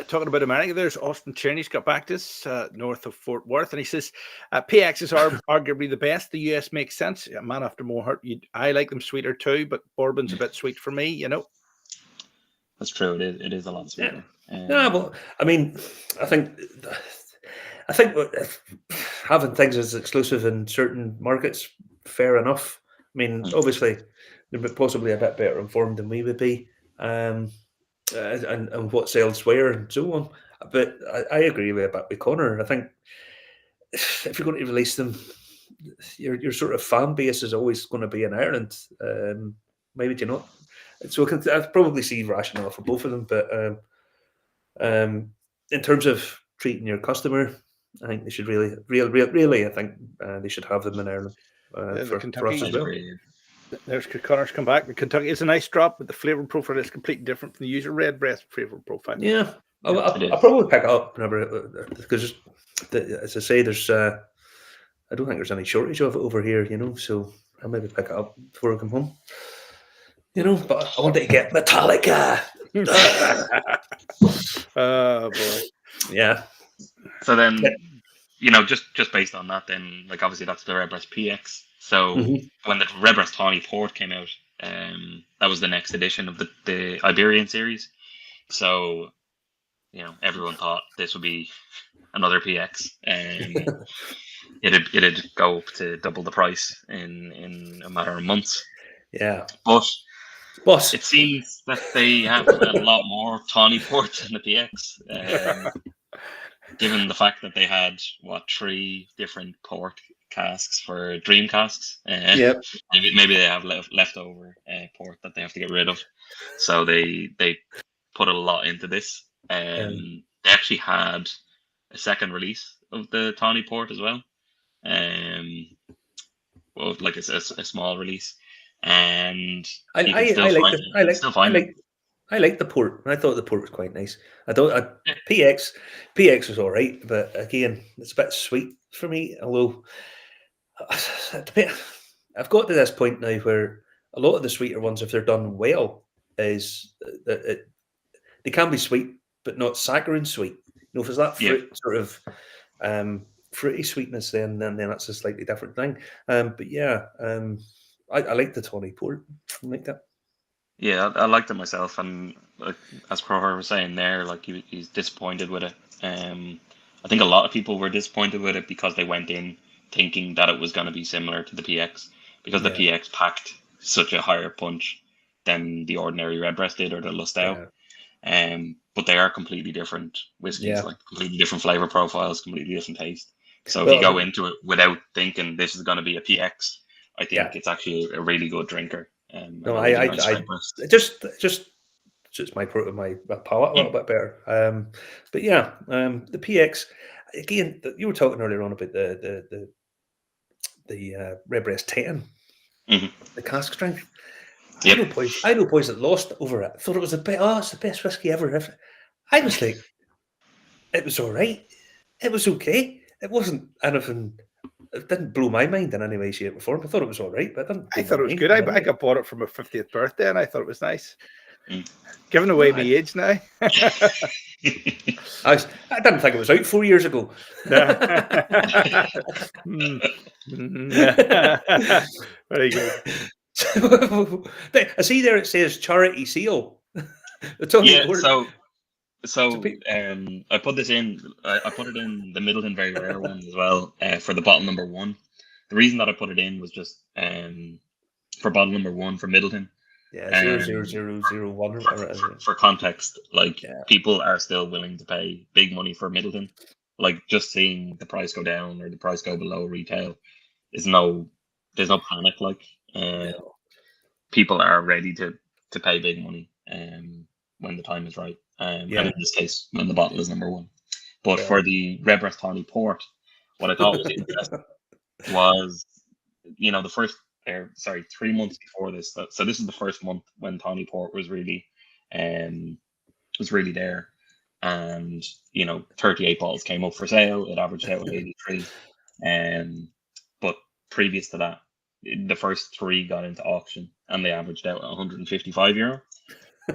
talking about America, there's Austin Tierney's got back to us north of Fort Worth, and he says PXs are arguably the best. The US makes sense. Man after more heart. I like them sweeter too, but bourbon's a bit sweet for me. That's true. It is a lot sweeter. Yeah, but I mean, I think having things as exclusive in certain markets, fair enough. I mean, obviously, they're possibly a bit better informed than we would be, and what sells where and so on. But I agree with Connor. I think if you're going to release them, your sort of fan base is always going to be in Ireland. Maybe do you not? So I probably see rationale for both of them. But in terms of treating your customer, I think they should really. I think they should have them in Ireland for us as well. There's Connor's come back. The Kentucky is a nice drop, but the flavor profile is completely different from the usual Redbreast flavor profile. Yeah, I'll probably pick it up whenever, because as I say, there's I don't think there's any shortage of it over here. So I'll maybe pick it up before I come home. But I wanted to get Metallica. Oh boy. Yeah. So then just based on that, then like obviously that's the Redbreast PX. So when the Redbreast Tawny Port came out, that was the next edition of the Iberian Series. So everyone thought this would be another PX, and it'd go up to double the price in a matter of months. Yeah, but boss. It seems that they have a lot more tawny ports in the PX. Given the fact that they had 3 different port casks for dream casks, maybe they have leftover port that they have to get rid of, so they put a lot into this. They actually had a second release of the tawny port as well, like it's a small release, and I like the port. I thought the port was quite nice. PX was all right, but again, it's a bit sweet for me. Although I've got to this point now where a lot of the sweeter ones, if they're done well, is that they can be sweet, but not saccharine sweet. If it's that fruit sort of fruity sweetness, then that's a slightly different thing. But yeah, I like the tawny port. I like that. Yeah, I liked it myself, and as Crowher was saying there, like he's disappointed with it. I think a lot of people were disappointed with it because they went in thinking that it was going to be similar to the PX, because the PX packed such a higher punch than the ordinary Redbreast did or the Lustau. But they are completely different whiskies, like completely different flavor profiles, completely different taste. So if you go into it without thinking this is going to be a PX, I think it's actually a really good drinker. No, I just my palate a little bit better. But yeah, the PX again. You were talking earlier on about the Redbreast 10, the cask strength. I know boys that lost over it. Thought it was it's the best whiskey ever. I was like, it was all right. It was okay. It wasn't anything. It didn't blow my mind in any way, shape, or form. I thought it was all right, but I thought it was good. I got bought it for my 50th birthday, and I thought it was nice. Giving away my age now. I didn't think it was out 4 years ago. Very good. I see there it says charity seal. I put this in. I put it in the Middleton Very Rare one as well for the bottle number 1. The reason that I put it in was just for bottle number 1 for Middleton. 00001. For context, people are still willing to pay big money for Middleton. Like just seeing the price go down or the price go below retail there's no panic. People are ready to pay big money when the time is right. And in this case, when the bottle is number 1. But for the Redbreast Tawny Port, what I thought was interesting was, the first 3 months before this. So this is the first month when Tawny Port was really there. And, 38 bottles came up for sale. It averaged out at 83. But previous to that, the first 3 got into auction and they averaged out at €155.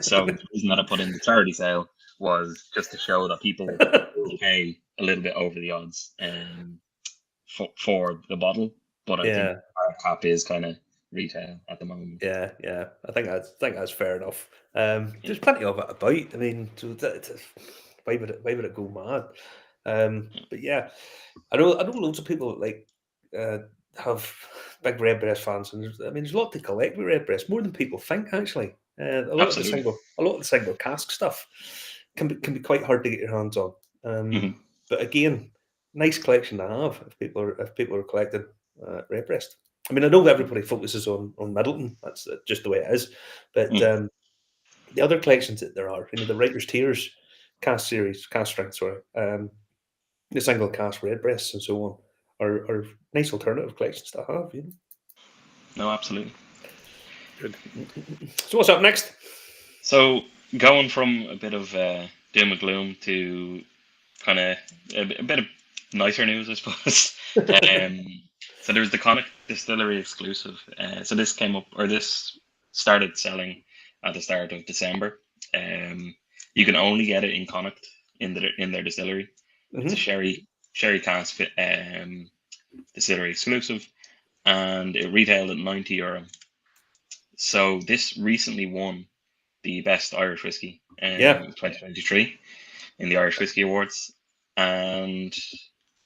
So the reason that I put in the charity sale was just to show that people will pay a little bit over the odds for the bottle. But I think our cap is kind of retail at the moment. Yeah. I think that's fair enough. There's plenty of it about. I mean, why would it go mad? But yeah, I know loads of people have big Redbreast fans, and there's a lot to collect with Redbreast, more than people think actually. A lot of the single cask stuff can be quite hard to get your hands on. But again, nice collection to have if people are collecting Redbreast. I mean, I know everybody focuses on Middleton. That's just the way it is. But the other collections that there are, the Writer's Tears cask strength, the single cask Redbreasts and so on, are nice alternative collections to have. No, absolutely. Good. So what's up next? So going from a bit of doom and gloom to kind of a bit of nicer news, I suppose. So there's the Cnoc Distillery exclusive. So this started selling at the start of December. You can only get it in Connacht in their distillery. It's a sherry sherry cask distillery exclusive, and it retailed at €90. So this recently won the best Irish whiskey in Yeah. 2023 in the Irish Whiskey Awards, and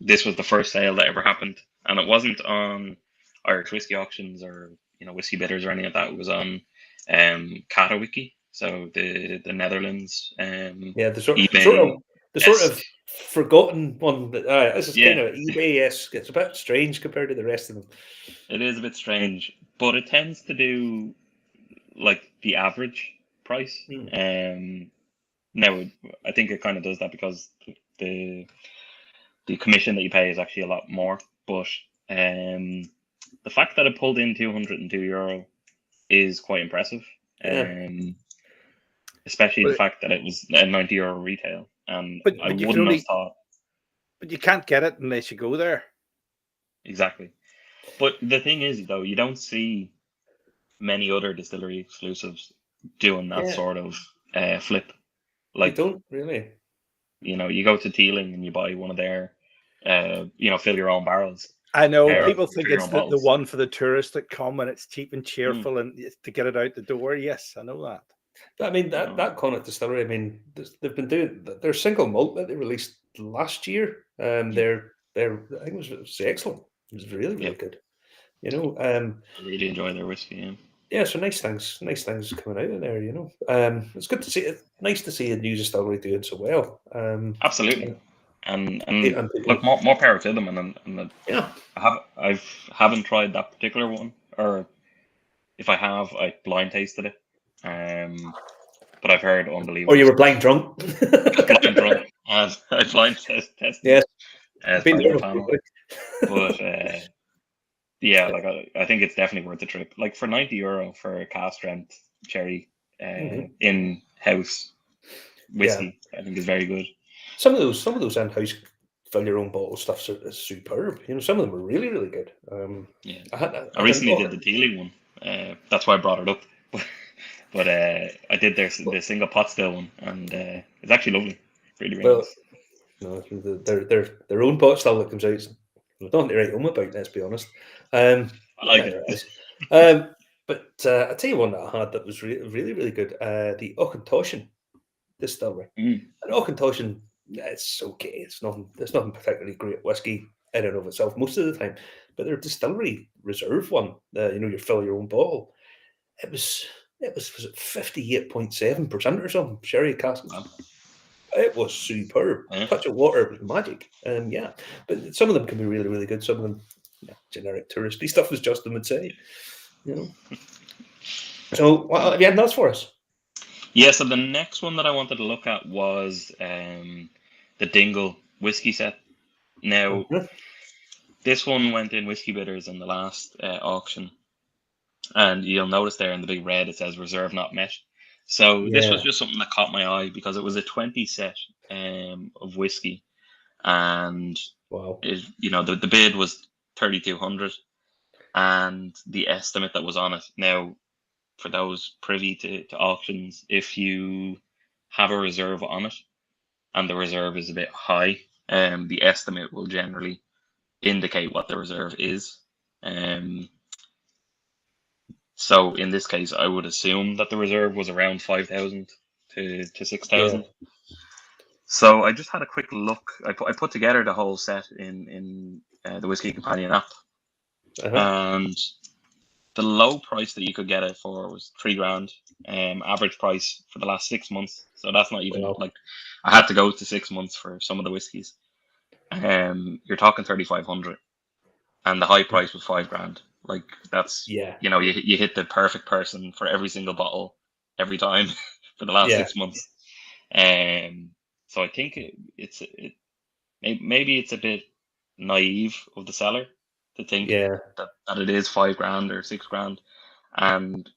this was the first sale that ever happened, and it wasn't on Irish whiskey auctions or whiskey bidders or any of that. It was on Wiki, so the Netherlands Yeah, the sort eBay. of forgotten one. That this is kind Yeah, of eBay-esque. It's a bit strange compared to the rest of them. it is a bit strange, but it tends to do like the average price. Now I think it kind of does that because the commission that you pay is actually a lot more. But the fact that it pulled in €202 is quite impressive. Yeah. Especially the But fact that it was a €90 retail, and but I you can wouldn't only have thought but you can't get it unless you go there. exactly. But the thing is, though, you don't see many other distillery exclusives doing that Yeah. sort of flip. You Like, don't really. you go to Teeling and you buy one of their, fill your own barrels. I know or people fill think your it's own the bottles. one for the tourists that come and it's cheap and cheerful and it's to get it out the door. Yes, I know that. But I mean, that Cnoc Distillery, I mean, they've been doing their single malt that they released last year. They're I think it was excellent. It was really, really good. I really enjoy their whiskey. Yeah, so nice things coming out of there. It's good to see it. Nice to see a new distillery doing so well. Absolutely. And and look, more power to them. And yeah, I haven't tried that particular one, or if I have, I blind tasted it. But I've heard unbelievable. or you were blind drunk. blind drunk, and I blind tested. Yes, as been part of there the panel. But yeah, like I think it's definitely worth the trip. Like for €90 for a cask strength cherry in house whiskey, I think is very good. Some of those in-house fill your own bottle stuff is superb. Some of them are really, really good. Yeah, I recently did the Teeling one. That's why I brought it up. But I did the single pot still one, and it's actually lovely. Really, really nice. No, their own pot still that comes out. Nothing to write home about. Let's be honest. I like it. But I tell you one that I had that was really, really good. The Auchentoshan Distillery. And Auchentoshan, it's okay. It's nothing particularly great whiskey in and of itself most of the time. But their distillery reserve one, you fill your own bottle. It was it 58.7% or something sherry cask. Wow. It was superb. Touch of water was magic. But some of them can be really, really good. Some of them, generic touristy stuff, as Justin would say. So, what have you had else for us? Yeah, so the next one that I wanted to look at was the Dingle Whiskey Set. Now, this one went in Whiskey Bidders in the last auction, and you'll notice there in the big red it says reserve not met. So this was just something that caught my eye because it was a 20 set of whiskey, and wow, the bid was 3,200, and the estimate that was on it. Now, for those privy to auctions, if you have a reserve on it and the reserve is a bit high, the estimate will generally indicate what the reserve is. So in this case, I would assume that the reserve was around 5,000 to 6,000. So I just had a quick look. I put together the whole set in the Whiskey Companion app, and the low price that you could get it for was $3,000. Average price for the last 6 months. So that's not even like I had to go to 6 months for some of the whiskies. You're talking 3,500, and the high price was $5,000. Like that's you hit the perfect person for every single bottle every time for the last 6 months. So I think maybe it's a bit naive of the seller to think that it is $5,000 or $6,000, and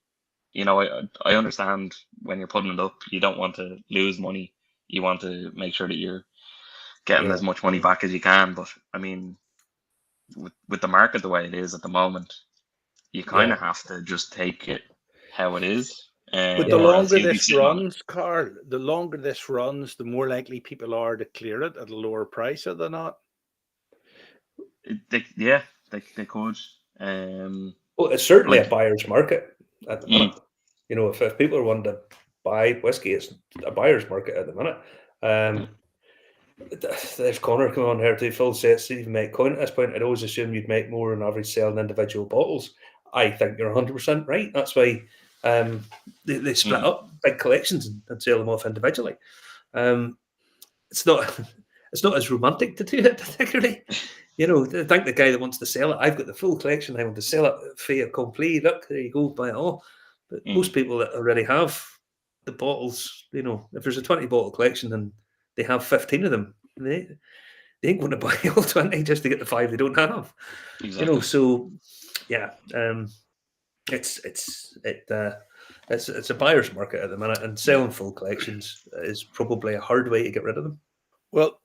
I understand when you're putting it up, you don't want to lose money. You want to make sure that you're getting as much money back as you can. But I mean, with the market the way it is at the moment, you kind of have to just take it how it is. But the longer this runs, Carl, the more likely people are to clear it at a lower price, are they not? They could. Well, it's certainly Like- a buyer's market at the minute. You know, if people are wanting to buy whiskey, it's a buyer's market at the minute. There's Connor coming on here to full sets to even make coin at this point. I'd always assume you'd make more on average selling individual bottles. I think you're 100% right. That's why they split up big collections and sell them off individually. It's not as romantic to do it particularly. You know, I think the guy that wants to sell it, I've got the full collection, I want to sell it fait accompli. Look, there you go, buy it all. But most people that already have the bottles, you know, if there's a 20 bottle collection and they have 15 of them, they ain't going to buy all 20 just to get the 5 they don't have. Exactly. You know, so yeah, it's a buyer's market at the minute, and selling full collections is probably a hard way to get rid of them. Well,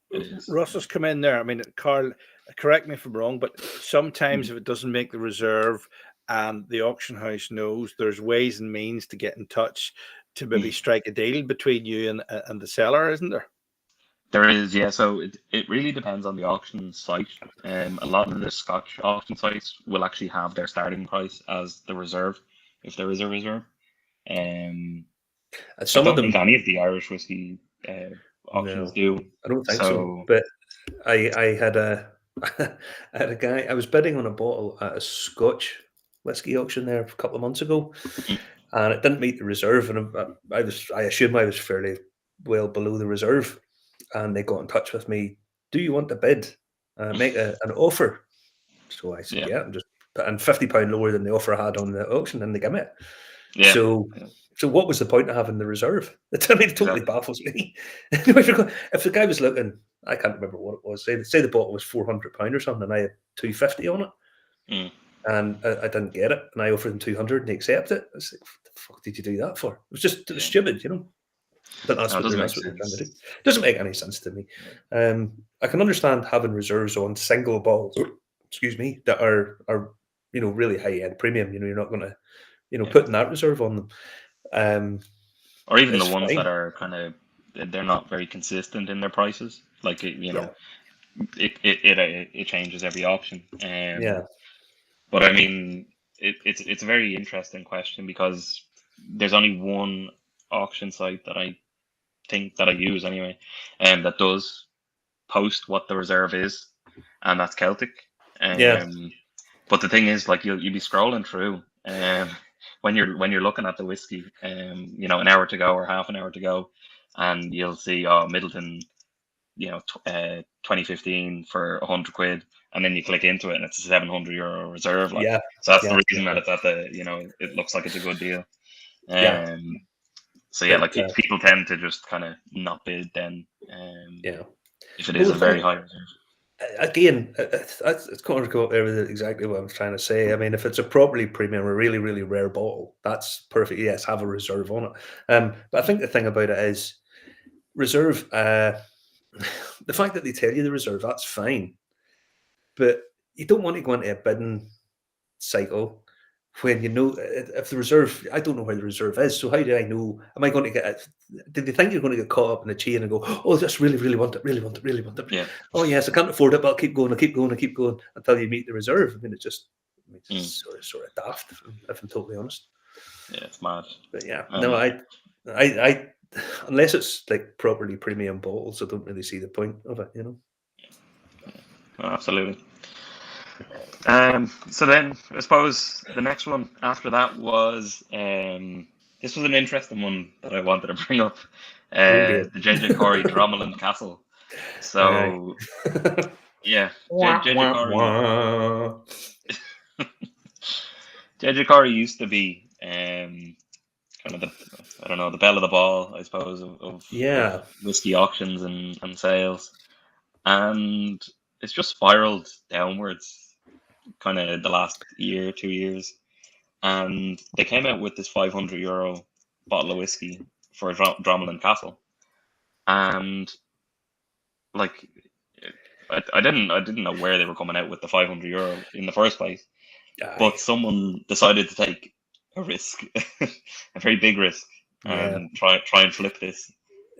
Russ has come in there. I mean, Carl, correct me if I'm wrong, but sometimes if it doesn't make the reserve and the auction house knows, there's ways and means to get in touch to maybe strike a deal between you and the seller, isn't there? There is, yeah. So it really depends on the auction site. A lot of the Scotch auction sites will actually have their starting price as the reserve, if there is a reserve. Some of them, think any of the Irish whiskey auctions do. I don't think so. But I had a guy. I was bidding on a bottle at a Scotch whiskey auction there a couple of months ago, and it didn't meet the reserve. And I assume I was fairly well below the reserve. And they got in touch with me. Do you want to bid? Make an offer. So I said, yeah. I'm just putting £50 lower than the offer I had on the auction, and they give me it. Yeah. So what was the point of having the reserve? It totally baffles me. If the guy was looking, I can't remember what it was. Say the bottle was £400 or something, and I had £250 on it, and I didn't get it, and I offered him 200, and he accepted it. I was like, what the fuck did you do that for? It was just stupid, you know. But that's what they're trying to do. It doesn't make any sense to me. I can understand having reserves on single bottles, that are really high end premium. You know, you're not going to, putting that reserve on them. Or even the ones that are kind of, they're not very consistent in their prices. Like it changes every auction. But I mean, it's a very interesting question because there's only one auction site that I think that I use anyway, that does post what the reserve is, and that's Celtic. But the thing is, like, you'll be scrolling through, when you're looking at the whiskey, an hour to go or half an hour to go, and you'll see Middleton, 2015 for £100, and then you click into it and it's a €700 reserve. So that's the reason that it's at the, it looks like it's a good deal. So like people tend to just kind of not bid then. If it is a very high reserve. Again, it's going to go up there with exactly what I'm trying to say. I mean, if it's a properly premium, a really, really rare bottle, that's perfect. Yes, have a reserve on it. But I think the thing about it is reserve. The fact that they tell you the reserve, that's fine. But you don't want to go into a bidding cycle when you know if the reserve, I don't know where the reserve is. So how do I know? Am I going to get it? Did they think you're going to get caught up in a chain and go, oh, just really, really want it, really want it, really want it? Yeah. Oh, yes, I can't afford it, but I'll keep going, until you meet the reserve. I mean, it's just sort of daft, if I'm totally honest. Yeah, it's mad. But yeah, no, I unless it's like properly premium bottles, I don't really see the point of it, you know. Absolutely. So then I suppose the next one after that was this was an interesting one that I wanted to bring up. The JJ Corey Dromelin Castle. So yeah, JJ Corey used to be kind of the belle of the ball, I suppose, of whiskey auctions and sales, and it's just spiraled downwards kind of the last year, 2 years, and they came out with this €500 bottle of whiskey for Dromelin Castle, and like I didn't know where they were coming out with the €500 in the first place, but someone decided to take a risk, a very big risk, and try and flip this.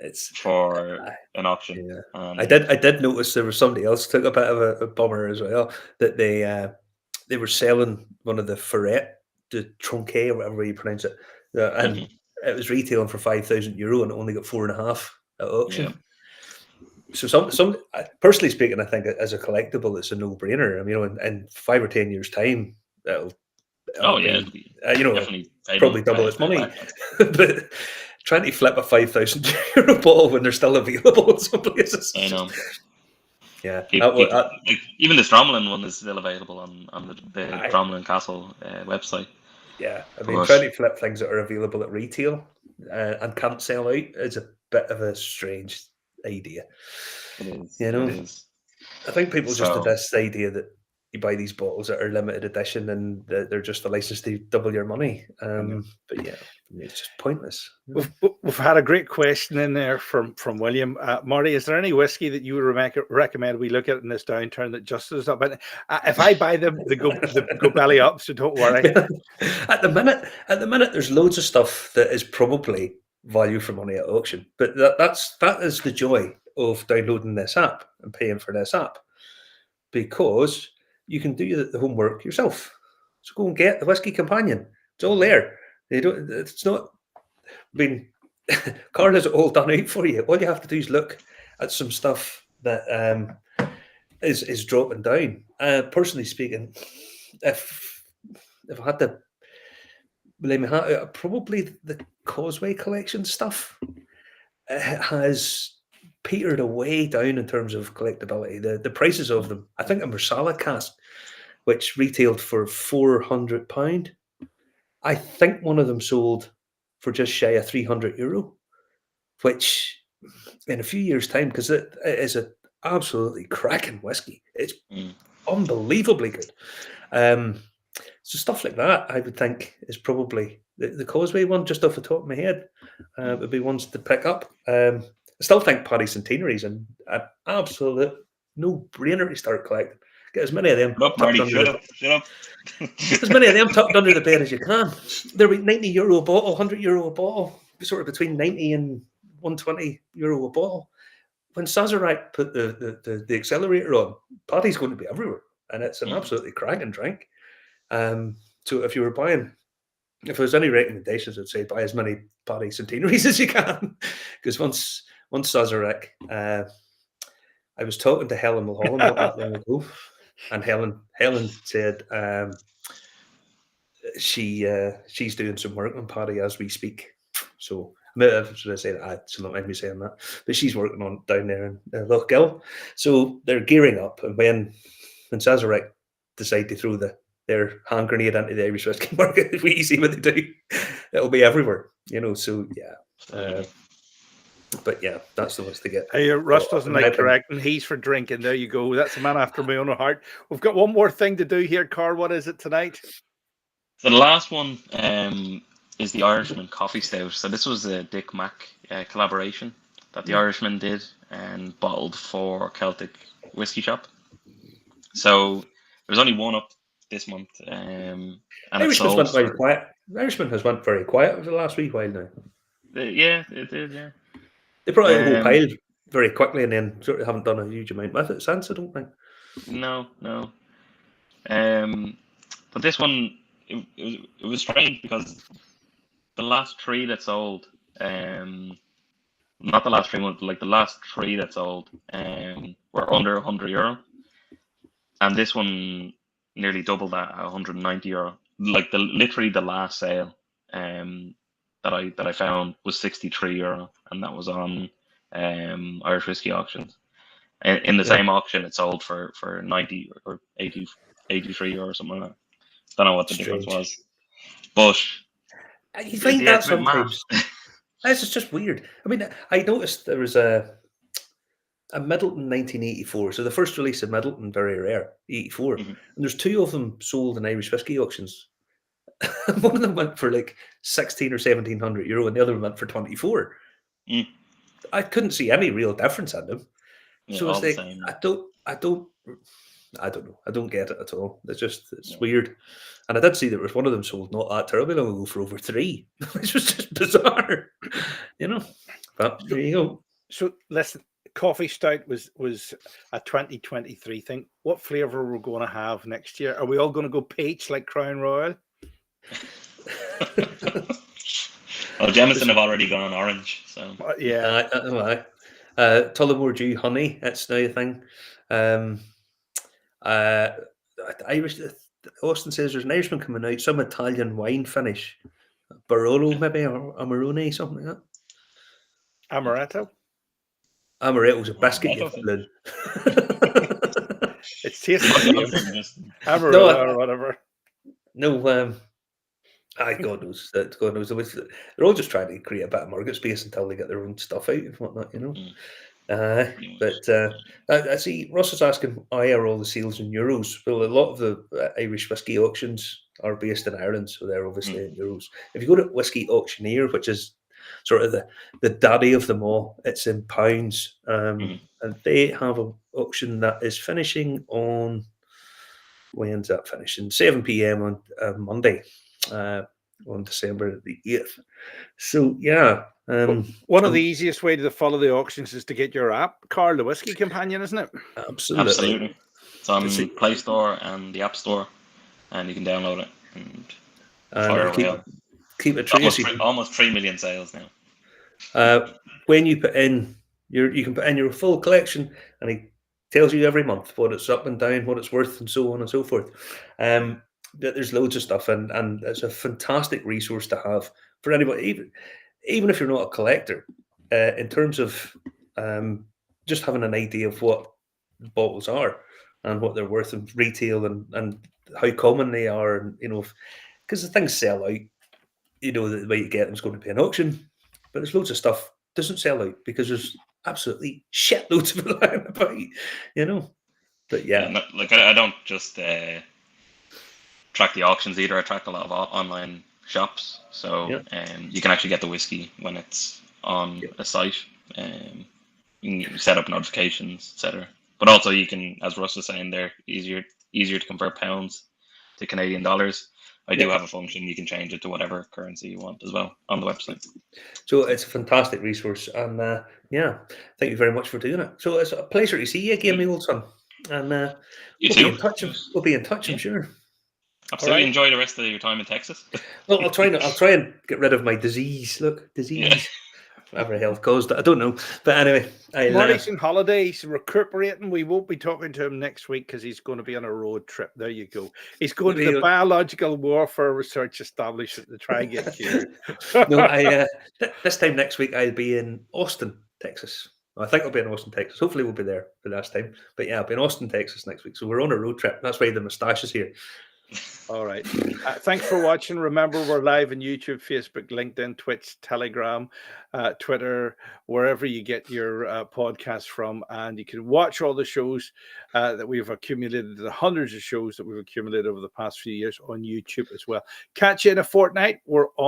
it's for an auction. Yeah. And I did notice there was somebody else took a bit of a bummer as well, that they were selling one of the Ferret de Tronquet or whatever you pronounce it, and it was retailing for €5,000 and it only got 4.5 at auction. Yeah. So some personally speaking, I think as a collectible, it's a no-brainer. I mean, in 5 or 10 years' time, it'll be, definitely probably double its money. But trying to flip a €5,000 bottle when they're still available in some places. I know. Yeah, like, even the Stromlin one is still available on the Stromlin Castle website. Yeah, I mean, trying to flip things that are available at retail and can't sell out is a bit of a strange idea. It is. You know, it is. I think people just have this idea that you buy these bottles that are limited edition and they're just a license to double your money. But yeah, it's just pointless. We've had a great question in there from William. Marty, is there any whiskey that you would recommend we look at in this downturn that just is up? If I buy them, they go belly up, so don't worry. At the minute, there's loads of stuff that is probably value for money at auction, but that is the joy of downloading this app and paying for this app, because you can do the homework yourself. So go and get the Whiskey Companion. It's all there. It's not. I mean, Carl has it all done out for you. All you have to do is look at some stuff that is dropping down. Personally speaking, if I had to lay my hat out, probably the Causeway collection stuff has petered away down in terms of collectability. The prices of them, I think a Marsala cask, which retailed for £400, I think one of them sold for just shy of €300, which in a few years' time, because it is an absolutely cracking whiskey. It's unbelievably good. So stuff like that, I would think, is probably the Causeway one, just off the top of my head, would be ones to pick up. I still think Paddy Centenary is an absolute no-brainer to start collecting. Get as many of them shut up. As many of them tucked under the bed as you can. They're €90 a bottle, €100 a bottle, sort of between 90 and €120 a bottle. When Sazerac put the accelerator on, Paddy's going to be everywhere, and it's an absolutely cracking drink. So if there's any recommendations, I'd say buy as many Paddy Centenaries as you can, because once Sazerac, I was talking to Helen Mulholland not long ago, and Helen said she's doing some work on Paddy as we speak. So should I say that? She'll not mind me saying that, but she's working on down there in Lochgill. So they're gearing up, and when Sazerac decide to throw their hand grenade into the Irish whiskey market, if we see what they do, it'll be everywhere. So yeah. But yeah, that's the ones to get. Hey, Russ doesn't like correcting. He's for drinking. There you go. That's a man after my own heart. We've got one more thing to do here, Carl. What is it tonight? So the last one is the Irishman Coffee Stout. So this was a Dick Mac collaboration that the Irishman did and bottled for Celtic Whiskey Shop. So there's only one up this month. And Irishman's went very quiet. Irishman has went very quiet over the last week while now. Yeah, it did, yeah. They brought out a whole pile very quickly and then sort of haven't done a huge amount with it since, I don't think. No. But this one, it was strange because the last three that sold, not the last 3 months, but like the last three that sold, were under €100, and this one nearly doubled that at €190. Like literally the last sale, that I found was €63, and that was on Irish Whiskey Auctions. In the same auction, it sold for 90 or 83 or something like that. Don't know what the difference was, but you find that sometimes. This is just weird. I mean, I noticed there was a Middleton 1984. So the first release of Middleton, very rare, 84, and there's two of them sold in Irish Whiskey Auctions. One of them went for like €1,600 or €1,700, and the other one went for 24. I couldn't see any real difference in them. Yeah, so it's like same. I don't know. I don't get it at all. It's weird. And I did see there was one of them sold not that terribly long ago for over 3, which was just bizarre. But there you go. So listen, coffee stout was a 2023 thing. What flavour we're going to have next year? Are we all going to go peach like Crown Royal? Well, Jameson have already gone orange, so yeah. Tullamore Dew honey. That's now a thing. Irish. Austin says there's an Irishman coming out. Some Italian wine finish, Barolo maybe, or Amarone, something like that. Amaretto. Amaretto's a biscuit, you Amaretto. fluid. It's tasty. Amaretto No, or whatever. No, God knows. God knows. They're all just trying to create a bit of market space until they get their own stuff out and whatnot, you know. But I see Ross is asking, why are all the sales in euros? Well, a lot of the Irish whiskey auctions are based in Ireland, so they're obviously in euros. If you go to Whiskey Auctioneer, which is sort of the daddy of them all, it's in pounds, and they have an auction that is finishing on, when's that finishing? 7 p.m. on Monday, on December the 8th. So yeah. One of the easiest way to follow the auctions is to get your app, Carl, the Whiskey Companion, isn't it? Absolutely. It's on Play Store and the App Store, and you can download it and fire away. Keep it trace. Almost 3 million sales now. When you put in you can put in your full collection, and he tells you every month what it's up and down, what it's worth, and so on and so forth. There's loads of stuff, and it's a fantastic resource to have for anybody, even if you're not a collector, in terms of just having an idea of what bottles are and what they're worth in retail, and how common they are, and because the things sell out, the way you get them is going to be an auction, but there's loads of stuff doesn't sell out because there's absolutely shitloads of it lying about, But yeah, I don't just track the auctions either. I track a lot of online shops, so you can actually get the whiskey when it's on a site. You can set up notifications, etc. But also you can, as Russ was saying, they're easier to convert pounds to Canadian dollars. I do have a function, you can change it to whatever currency you want as well on the website. So it's a fantastic resource, and thank you very much for doing it. So it's a pleasure to see you again, my old son. And you too. We'll be in touch, I'm sure. Absolutely. Enjoy the rest of your time in Texas. Well, I'll try and get rid of my disease. Look, disease. Whatever the hell caused it, I don't know. But anyway, Marty's on holiday. He's recuperating. We won't be talking to him next week because he's going to be on a road trip. There you go. He's going to the Biological Warfare Research Establishment to try and get cured. No, this time next week I'll be in Austin, Texas. I think I'll be in Austin, Texas. Hopefully we'll be there for last time. But yeah, I'll be in Austin, Texas next week. So we're on a road trip. That's why the moustache is here. All right. Thanks for watching. Remember, we're live on YouTube, Facebook, LinkedIn, Twitch, Telegram, Twitter, wherever you get your podcasts from. And you can watch all the shows that we've accumulated, the hundreds of shows that we've accumulated over the past few years on YouTube as well. Catch you in a fortnight. We're on.